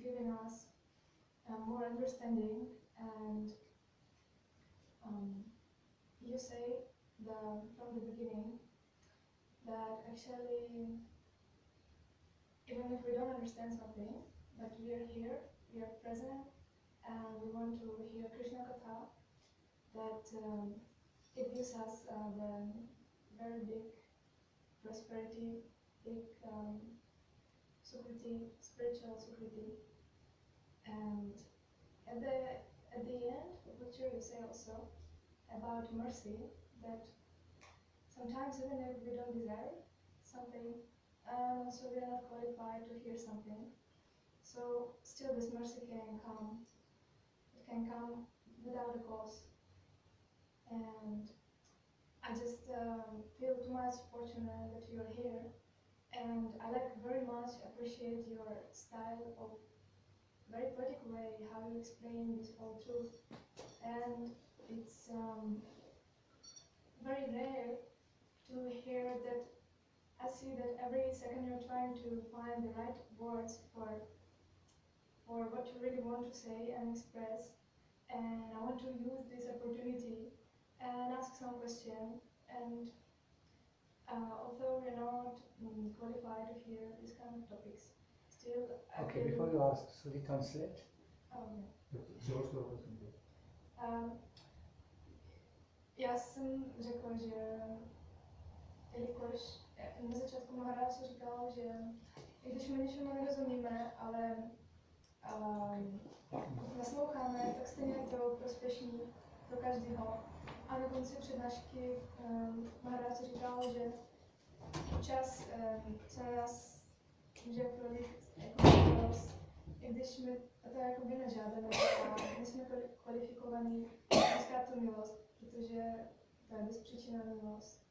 giving us more understanding. And you say from the beginning that actually, even if we don't understand something, but we are here, we are present, and we want to hear Hari-katha, that it gives us the very big prosperity, big sukriti, spiritual sukriti. And at the end of what you say also about mercy, that sometimes even if we don't desire something, so we are not qualified to hear something, so still this mercy can come. It can come without a cause. And I just feel too much fortunate that you're here, and I very much appreciate your style of very poetic way how you explain this whole truth. And it's very rare to hear that. I see that every second you're trying to find the right words for what you really want to say and express. And I want to use this opportunity and ask some question. And although we're not qualified to hear these kind of topics, still I Okay, feel... before you ask, should we translate? Já jsem řekla, že jelikož na začátku Maharaja se říkal, že i když my něčemu nerozumíme, ale nasloucháme, tak stejně je to prospěšný pro každého. A na konci přednášky Maharaja se říkal, že čas, co nás může prolít jako milost, i když my to jakoby nežádáme, a my jsme kvalifikovaní získat tu milost, protože to je bezpříčinná milost.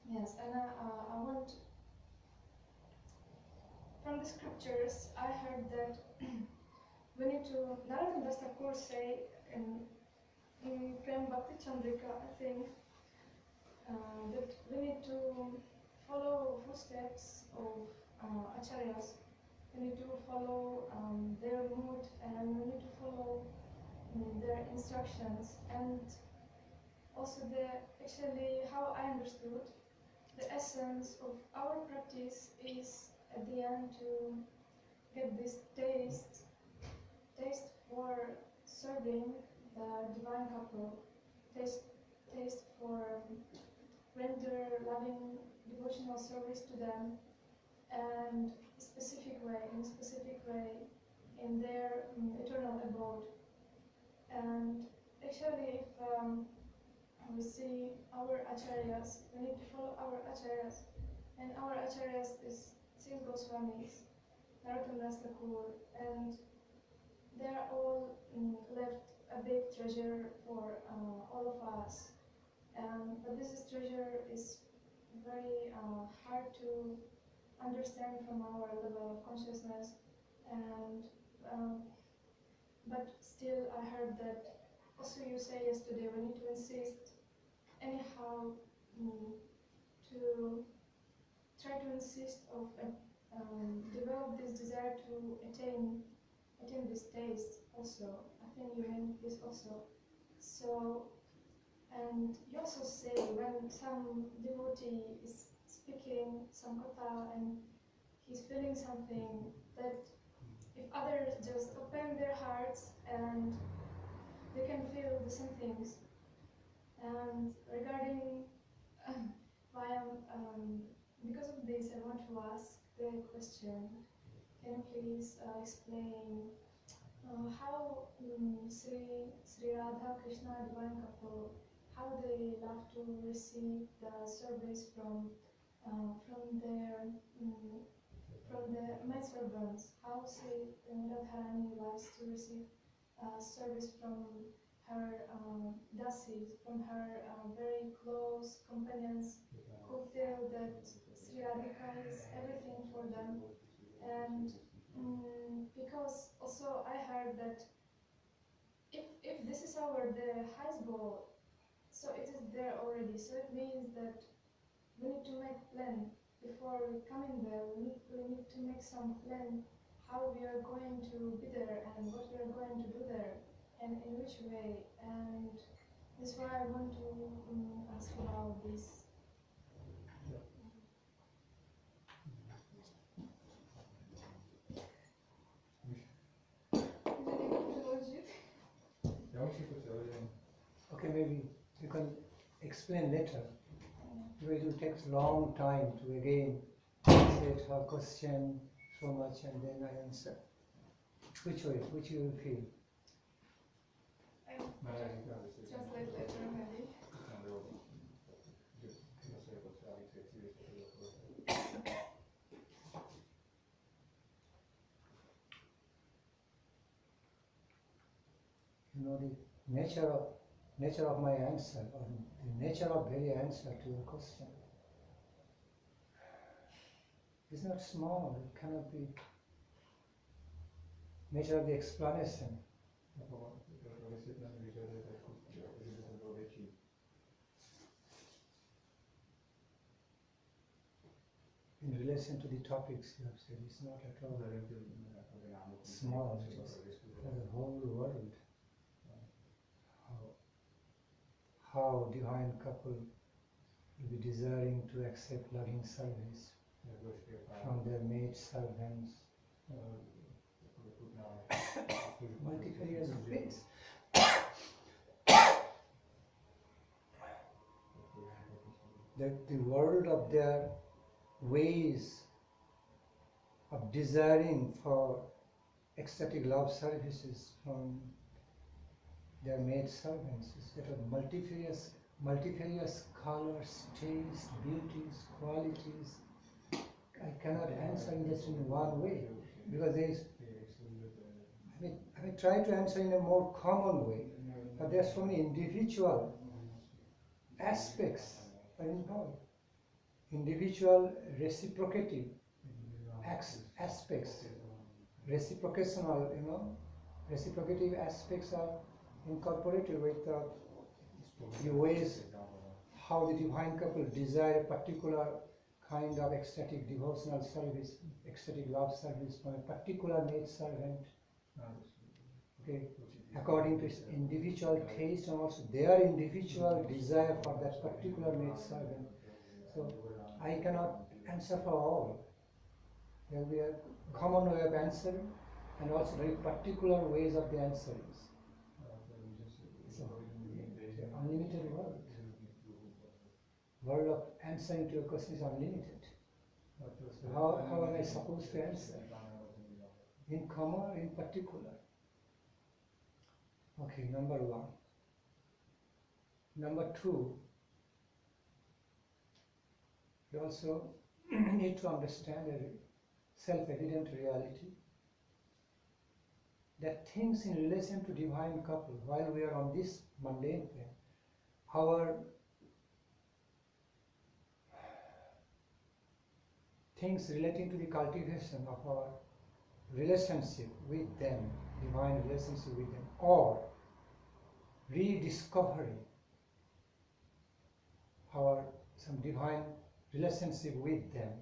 Yes, and I want, from the scriptures, I heard that we need to, Narada does of course say in Prem Bhakti Chandrika, I think, that we need to follow footsteps of acharyas. We need to follow their mood, and we need to follow their instructions. And also actually how I understood, the essence of our practice is at the end to get this taste for serving the divine couple, taste for render loving devotional service to them, and in a specific way, in their eternal abode. And actually, if we see our acharyas, we need to follow our acharyas, and our acharyas is Sri Goswamis, Narottam Das Thakur, and they are all left a big treasure for all of us. But this treasure is very hard to understand from our level of consciousness, and but still I heard that also you say yesterday we need to insist anyhow to try to insist of develop this desire to attain this taste also. I think you meant this also. So, and you also say when some devotee is speaking some katha and he's feeling something, that if others just open their hearts and they can feel the same things. And regarding why because of this, I want to ask the question. Can you please explain how Sri Radha Krishna divine couple, how they love to receive the service from their maidservants? How Sri Radharani loves to receive service from her dasis, from her very close companions, who feel that Sri Radhika is everything for them. And because also I heard that if this is the highest goal, so it is there already. So it means that we need to make plan. before we come in there, we need to make some plan how we are going to be there and what we are going to do there and in which way. And that's why I want to ask about this. Okay, maybe you can explain later. It will take long time to again set her question so much and then I answer. Which way? Which you will feel? Translate later, maybe. You know the nature of my answer, or the nature of very answer to your question is not small. It cannot be. Nature of the explanation. In relation to the topics you have said, it's not at all small. It is for the whole world. How divine couple will be desiring to accept loving service from their maid servants, multifarious ways. That the world of their ways of desiring for ecstatic love services from their maid servants is that of multifarious colors, tastes, beauties, qualities. I cannot answer in just in one way because there is. I may try to answer in a more common way, but there are so many individual aspects are involved. Individual reciprocative aspects, reciprocational, reciprocative aspects are incorporated with the ways how the divine couple desire a particular kind of ecstatic devotional service, ecstatic love service from a particular maid servant. Okay, according to its individual taste and also their individual desire for that particular maid servant. So I cannot answer for all. There will be a common way of answering and also very particular ways of the answerings. It's an unlimited world. World of answering to a question is unlimited. So how am I supposed to answer? In common or in particular? Okay, number one. Number two, you also need to understand a self-evident reality that things in relation to divine couple, while we are on this mundane plane, our things relating to the cultivation of our relationship with them, divine relationship with them, or rediscovering our some divine relationship with them.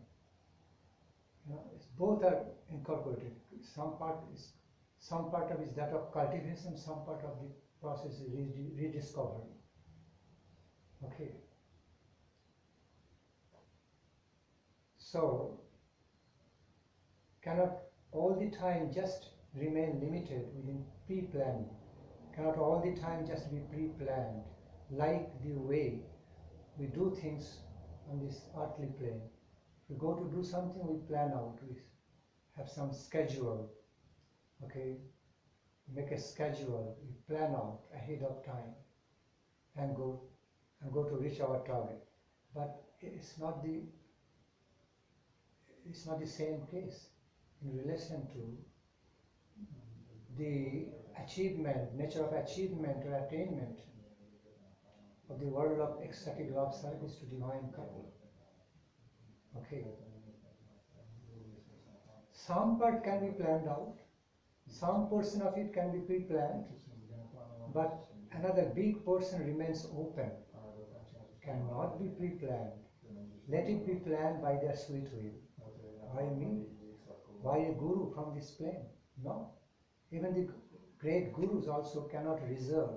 Both are incorporated. Some part of it is that of cultivation, some part of the process is rediscovery. Okay. So cannot all the time just remain limited within pre-planning. Cannot all the time just be pre-planned, like the way we do things on this earthly plane. If we go to do something, we plan out, we have some schedule, okay? Make a schedule, we plan out ahead of time and go to reach our target. But it's not the same case in relation to the achievement, nature of achievement or attainment of the world of ecstatic love service to divine couple. Okay. Some part can be planned out, some portion of it can be pre-planned, but another big portion remains open, cannot be pre-planned. let it be planned by their sweet will. Why me? Why a guru from this plane? No. Even the great gurus also cannot reserve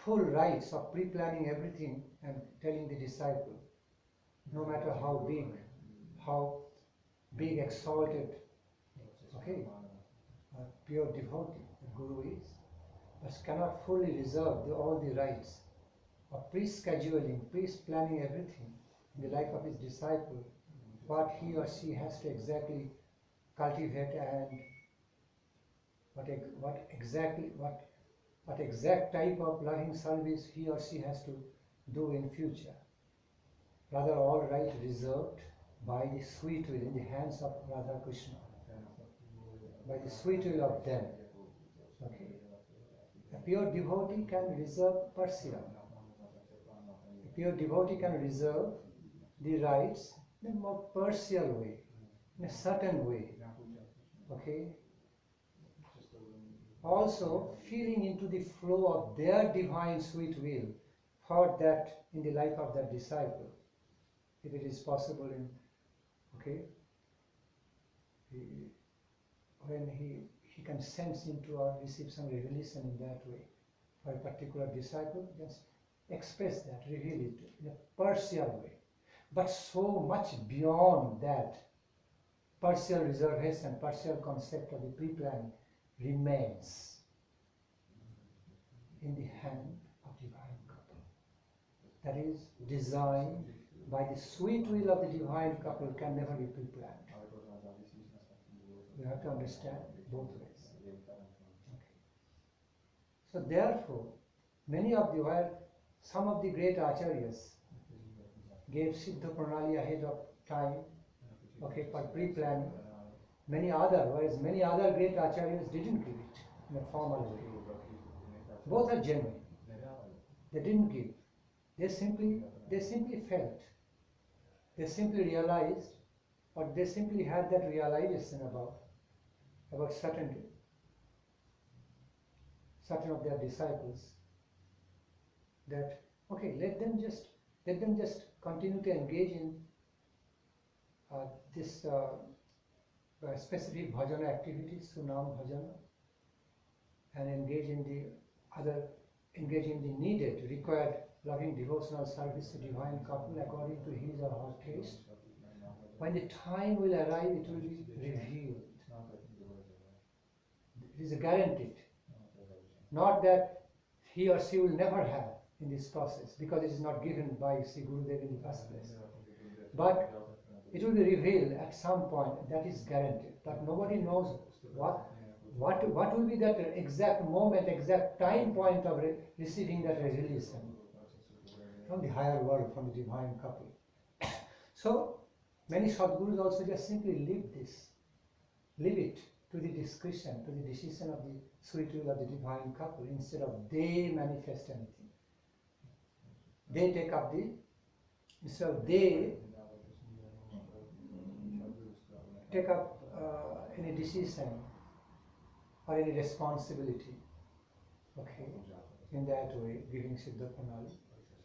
full rights of pre-planning everything and telling the disciple, no matter how big, exalted, okay, pure devotee the guru is, but cannot fully reserve all the rights of pre-scheduling, pre-planning everything in the life of his disciple, what he or she has to exactly cultivate and what exact type of loving service he or she has to do in future. Rather, all right reserved by the sweet will in the hands of Radha Krishna, by the sweet will of them. Okay. A pure devotee can reserve partial. A pure devotee can reserve the rights in a more partial way, in a certain way. Okay. Also, feeling into the flow of their divine sweet will for that in the life of that disciple, if it is possible in, okay, when he can sense into or receive some revelation in that way for a particular disciple, just express that, reveal it in a partial way. But so much beyond that partial reservation, partial concept of the pre-planning remains in the hand of divine couple. That is, designed by the sweet will of the divine couple can never be pre-planned. You have to understand both ways. Okay. So therefore, some of the great acharyas gave Siddha Pranali ahead of time, okay, for pre-planning. Whereas many other great acharyas didn't give it in a formal way. Both are genuine. They didn't give. They simply felt. They simply realized, or they simply had that realization about certain of their disciples, that okay, let them just continue to engage in this specific bhajana activities, sunam bhajana, and engage in the needed, required loving devotional service to divine couple according to his or her taste. When the time will arrive, it will be revealed. It is guaranteed. Not that he or she will never have in this process, because it is not given by Sri Gurudev in the first place. But it will be revealed at some point, that is guaranteed. But nobody knows what will be that exact moment, exact time point of receiving that revelation from the higher world, from the divine couple. So many Sadgurus also just simply leave it to the discretion, to the decision of the sweet will of the divine couple, instead of they manifest anything. They take up instead of they take up any decision or any responsibility, okay, in that way, giving Siddha Pranali.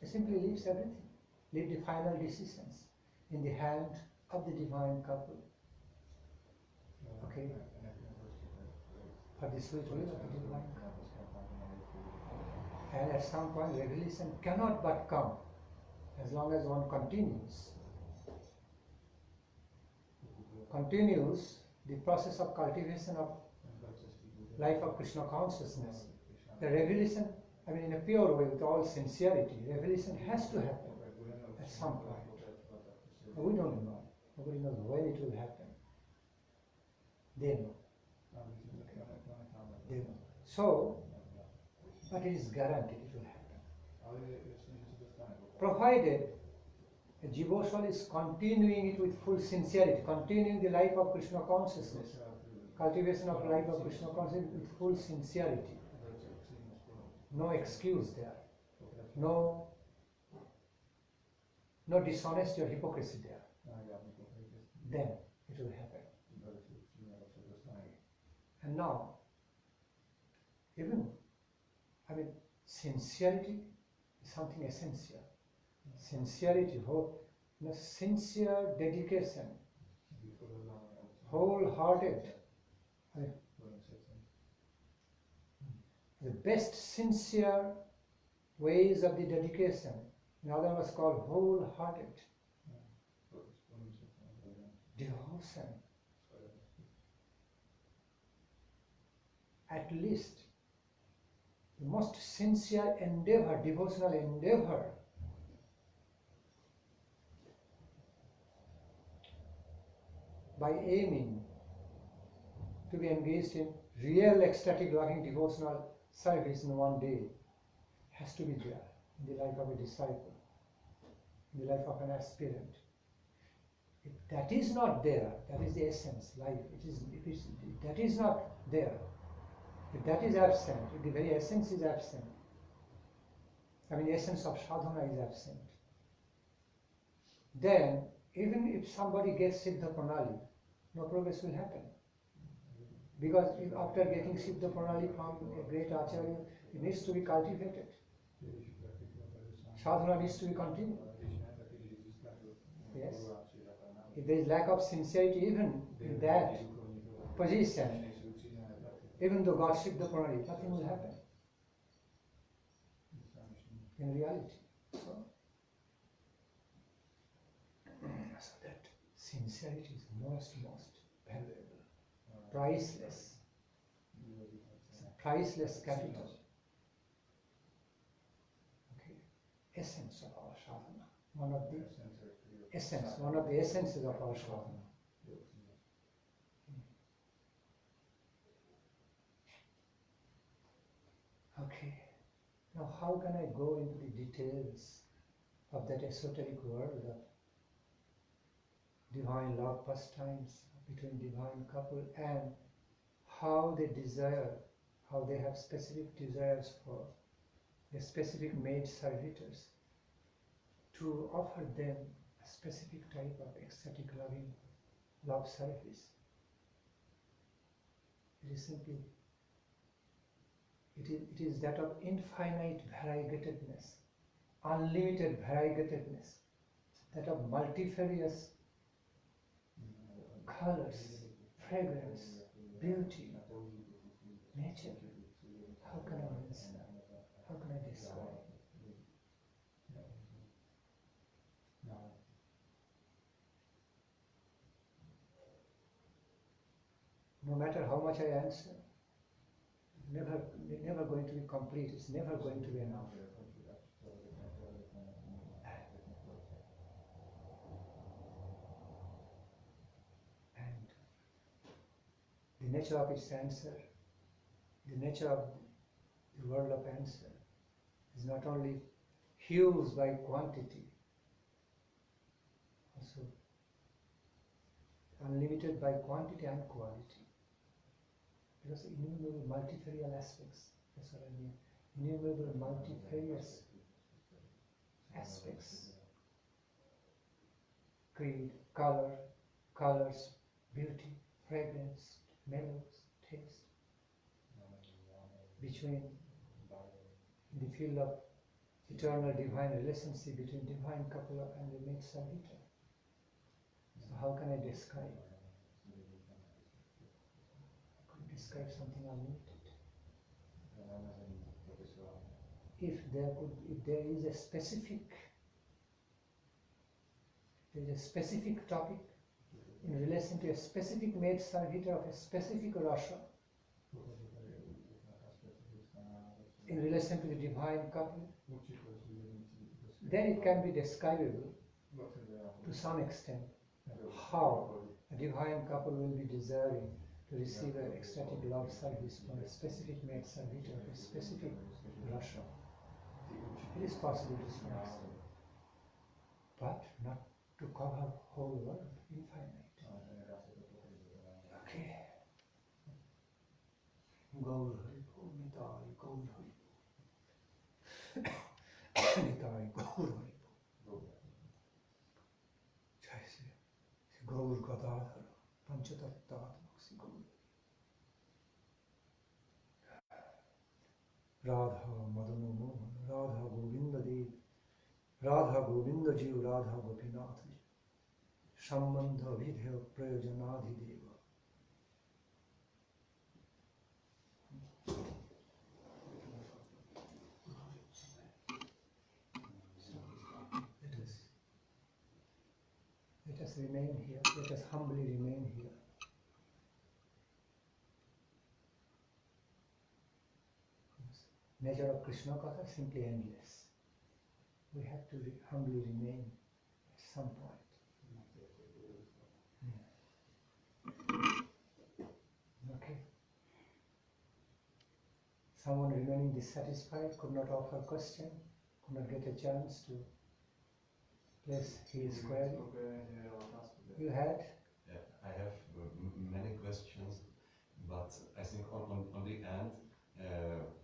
It simply leaves everything, leave the final decisions in the hand of the divine couple, okay, for the sweet will of the divine couple. And at some point, revelation cannot but come as long as one continues the process of cultivation of life of Krishna consciousness. The revelation, in a pure way, with all sincerity, revelation has to happen at some point. We don't know. Nobody knows when it will happen. They know. They know. So, but it is guaranteed it will happen. Provided a jiva soul is continuing it with full sincerity, continuing the life of Krishna consciousness, cultivation of life of Krishna consciousness with full sincerity. No excuse there. No dishonesty or hypocrisy there. Then it will happen. And now, sincerity is something essential. Sincerity, sincere dedication, wholehearted. The best sincere ways of the dedication, in other words called wholehearted devotion. At least the most sincere endeavor, devotional endeavor, by aiming to be engaged in real ecstatic loving devotional service in one day, has to be there in the life of a disciple, in the life of an aspirant. If that is not there, that is the essence, life. That is not there, if that is absent, if the very essence is absent, I mean the essence of sadhana is absent, then even if somebody gets Siddha Pranali, no progress will happen. Because if after getting Siddha Pranali from a great Acharya, it needs to be cultivated. Sadhana needs to be continued. Yes. If there is lack of sincerity even in that position, even though God Siddha Pranali, nothing will happen in reality. So that sincerity is most valuable, priceless. It's a priceless capital. Okay. Essence of our sadhana. One of the essences of our sadhana. Okay. Now how can I go into the details of that esoteric world of divine love pastimes between divine couple, and how they desire, how they have specific desires for the specific maid servitors, to offer them a specific type of ecstatic loving love service. It is simply, it is that of infinite variegatedness, unlimited variegatedness, that of multifarious colors, fragrance, beauty, nature. How can I answer? How can I describe? No matter how much I answer, never going to be complete. It's never going to be enough. And the nature of its answer, the nature of the world of answer, is not only huge by quantity, also unlimited by quantity and quality. Because innumerable multifarious aspects, that's what I mean. Innumerable multifarious aspects. Creed, colors, beauty, fragrance, mellows, taste. Between, in the field of eternal divine relationship between divine couple and the maid servitor. So how can I describe? Describe something unlimited. If there is a specific topic in relation to a specific maid servitor of a specific rasa, in relation to the divine couple, then it can be describable to some extent how a divine couple will be deserving to receive an ecstatic love service from a specific maid servitor of a specific rasa. It is possible to some extent, but not to cover whole world, infinite. Okay. Gaur Haribol, Nitai Gaur Haribol. Nitai Gaur Haribol. Jai Sri Gaur Gadadhara, Panchatattvatmak Sri Gaur. Radha Madana Mohan, Radha Govinda Dev, Radha Govinda Jiv Radha Gopinath Ji Sambandha Vidya Prayojanadhi Deva. Let us remain here, let us humbly remain here. Nature of Krishna Katha simply endless. We have to humbly remain at some point. Okay. Someone remaining dissatisfied, could not offer question, could not get a chance to place his query. You had? Yeah, I have many questions, but I think on the end,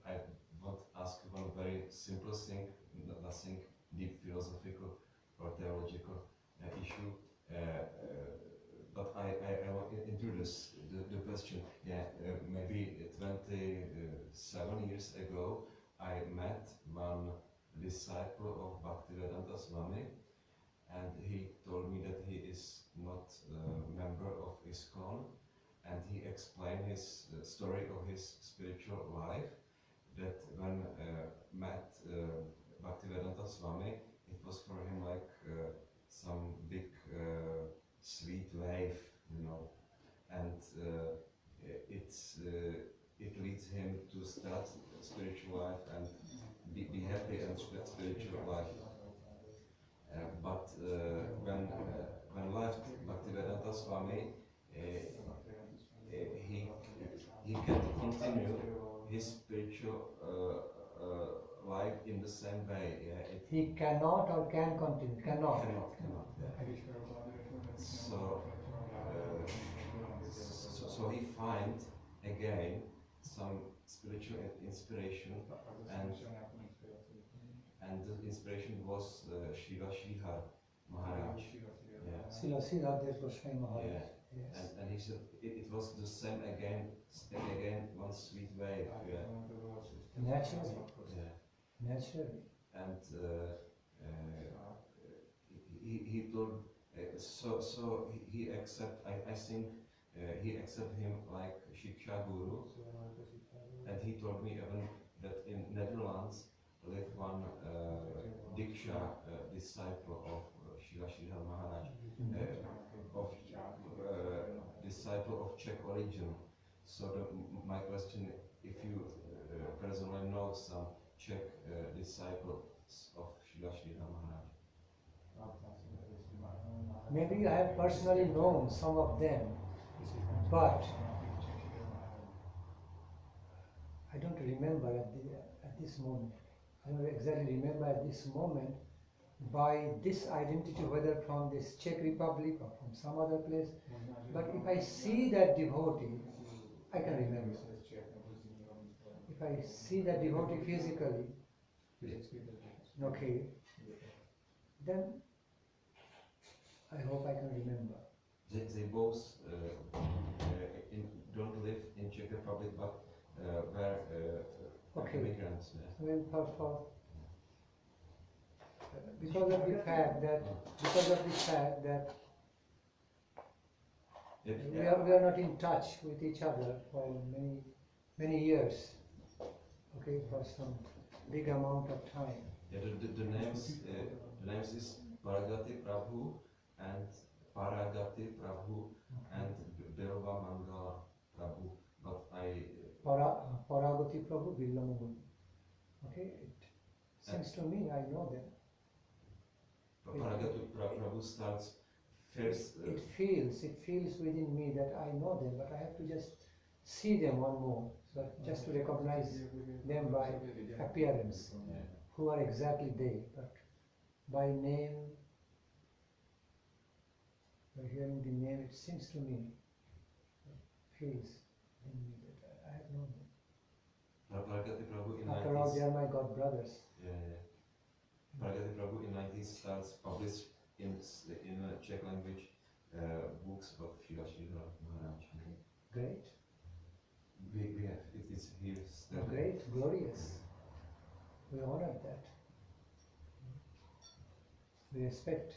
I want to ask one very simple thing, nothing deep philosophical or theological issue. But I want to introduce the question. Yeah, maybe 27 years ago, I met one disciple of Bhakti Nandan Swami, and he told me that he is not a member of ISKCON, and he explained his story of his spiritual life, that when met Bhaktivedanta Swami, it was for him like some big sweet wave, you know, and it leads him to start spiritual life and be happy and spiritual life. But when left Bhaktivedanta Swami, he can't continue his spiritual life in the same way. Yeah, he cannot or can continue? Cannot. Cannot. Yeah. So he find again some spiritual inspiration, and the inspiration was Srila Sridhar Maharaj. Yeah. Srila Sridhar Maharaj. Yeah. Yes. And he said it was the same again, one sweet wave. Yeah. Naturally. Yeah. Naturally. And he told, so he accept, I think he accept him like Shiksha Guru, and he told me even that in Netherlands lived one Diksha disciple of Srila Sridhar Maharaj, disciple of Czech origin. So my question, if you personally know some Czech disciples of Srila Sridhar Maharaj. Maybe I have personally known some of them, but I don't remember at this moment. I don't exactly remember at this moment by this identity, whether from this Czech Republic or from some other place. But if I see that devotee, I can remember. If I see that devotee physically, okay, then I hope I can remember. They both don't live in Czech Republic, but were immigrants. I mean, because of the fact that we are not in touch with each other for many years. Okay, for some big amount of time. Yeah, the names is Paragati Prabhu and Paragati Prabhu and Bilva Mangala Prabhu. But Paragati Prabhu, Bilva Mangala. Okay, it seems to me I know them. Paragati Prabhu starts first. It feels within me that I know them, but I have to just see them one more, but just to recognize them by appearance, who are exactly they, but by name, by hearing the name, it seems to me, feels in me that I have known them. After all, they are my God brothers. Yeah. Paragati Prabhu in 90s starts published in Czech language books of Srila Sridhar Maharaj. Great. We have, it is here still. Great, glorious. We honor that. we respect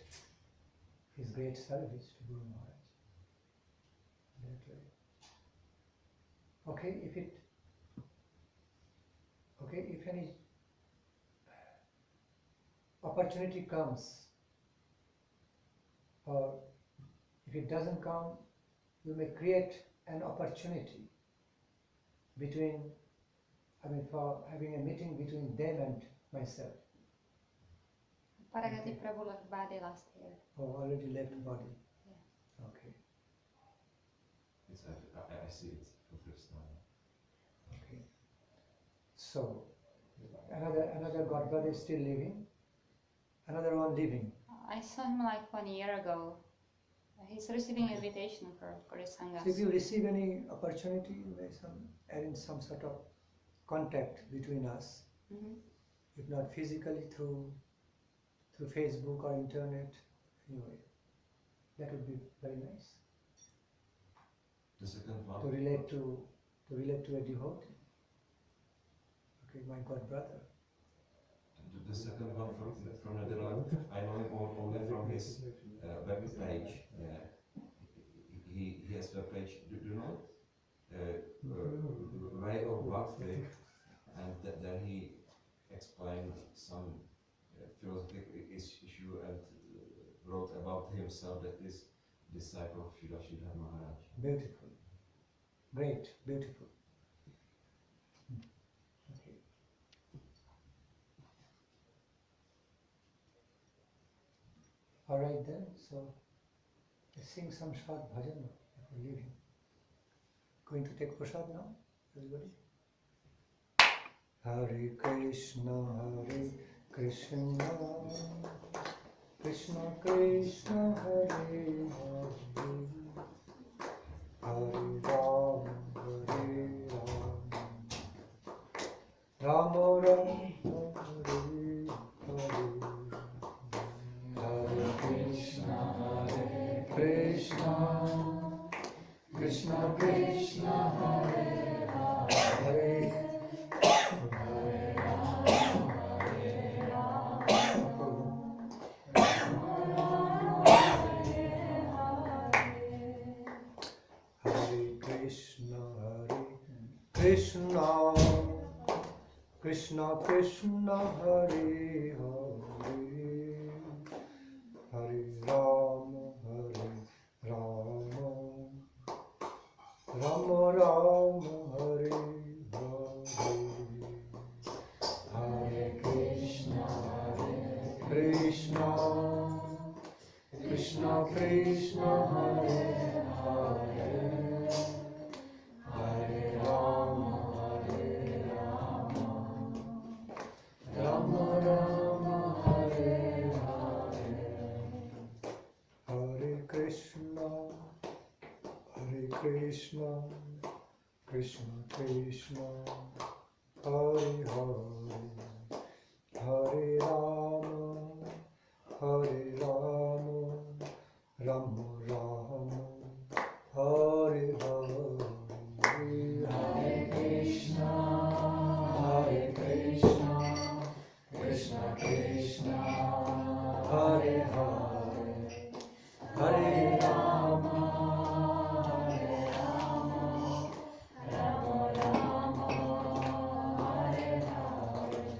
his great service to Guru Maharaj. That way. Okay, if any opportunity comes, or if it doesn't come, we may create an opportunity for having a meeting between them and myself. Paragati Prabhu left body last year. Oh, already left body. Yeah. Okay. Yes, I see it for the first time. Okay. So another godbrother is still living. Another one living. I saw him like 1 year ago. He's receiving invitation for his sanghas. So if you receive any opportunity, you may arrange some sort of contact between us. Mm-hmm. If not physically, through Facebook or internet. Anyway, that would be very nice. The second one. To relate to a devotee. Okay, my god brother. The second one from Netherlands, I know him only from his web page. He has a page, do you know it? Way of Bhakti, and there he explained some philosophical issue and wrote about himself that is disciple of Srila Sridhar Maharaj. Beautiful. Great, beautiful. Okay. Alright then, so let's sing some short bhajan before leaving. Going to take prasad now, everybody? Hare Krishna, Krishna Krishna, Hare Hare, Hare Ram, Ram Ram, Hare Hare, Hare Krishna, Krishna Krishna, Hare Hare. Krishna Krishna, Hare Hare, Hare Ram, Ram Ram, Hare Hare, Hare Krishna, Krishna Krishna, Hare Hare, Hare Ram, Ram Ram, Hare Hare, Hare Krishna, Krishna Krishna, Hare Hare, Hare Ram, Ram Ram, Hare Hare, Hare Krishna, Krishna Krishna, Hare Hare, Hare Rama, Rama Rama, Hare Hare,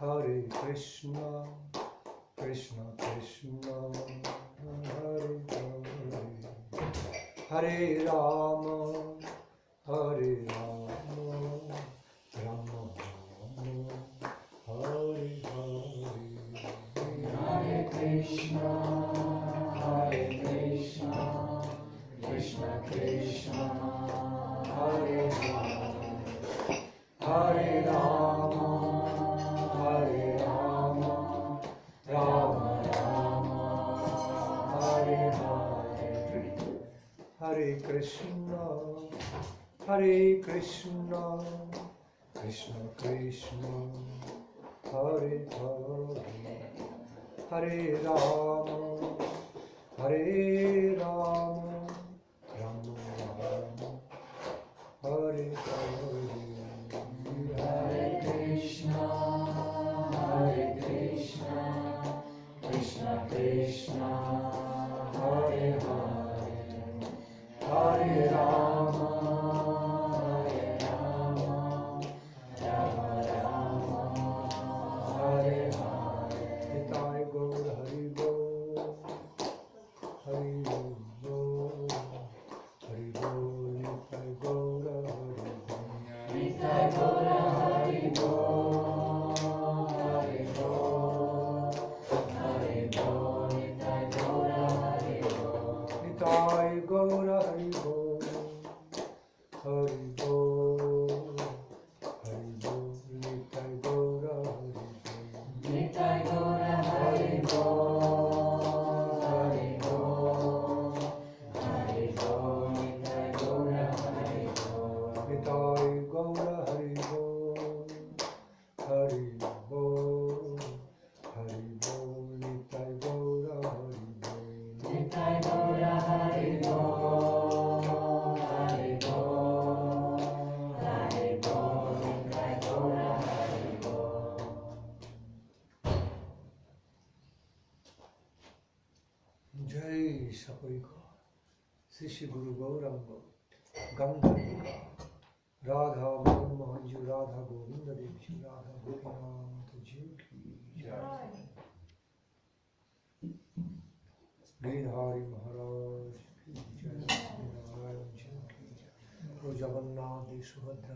Hare Krishna, Krishna Krishna, Hare Hare, Hare Rama, Hare Rama, Rama Rama, Hare Hare, Hare Krishna, Krishna Krishna, Hare Hare, Hare Rama, Rama Rama, Hare Hare, Hare Krishna, Krishna Krishna, Hare Hare, Hare Rama, Rama Rama, Hare Hare, Hare Krishna, Nitai Gaura Hari Bol, Hari Bol, Hari Bol, Nitai Gaura Hari Bol, Nitai Gaura Hari Bol, Hari Bol, Hari Bol, Nitai Gaura Hari Bol, Nitai Gaura Hari Bol, Hari Bol, Hari Bol, Nitai Gaura Hari Bol, Nitai Gaura Hari Bol, Hari Bol, Hari Bol, Nitai Gaura Hari Bol, Nitai Gaura Hari Bol, Hari Bol, Hari Bol, Nitai Gaura Hari Bol. Jai Sapoika, Sri Guru Gauranga, Gandharvika, Radha Mahanju, Radha Govinda Devji, Radha Gopinath Mandir. Sridhar Maharaj, Jai Narayan Ji, Jagannath Subhadra.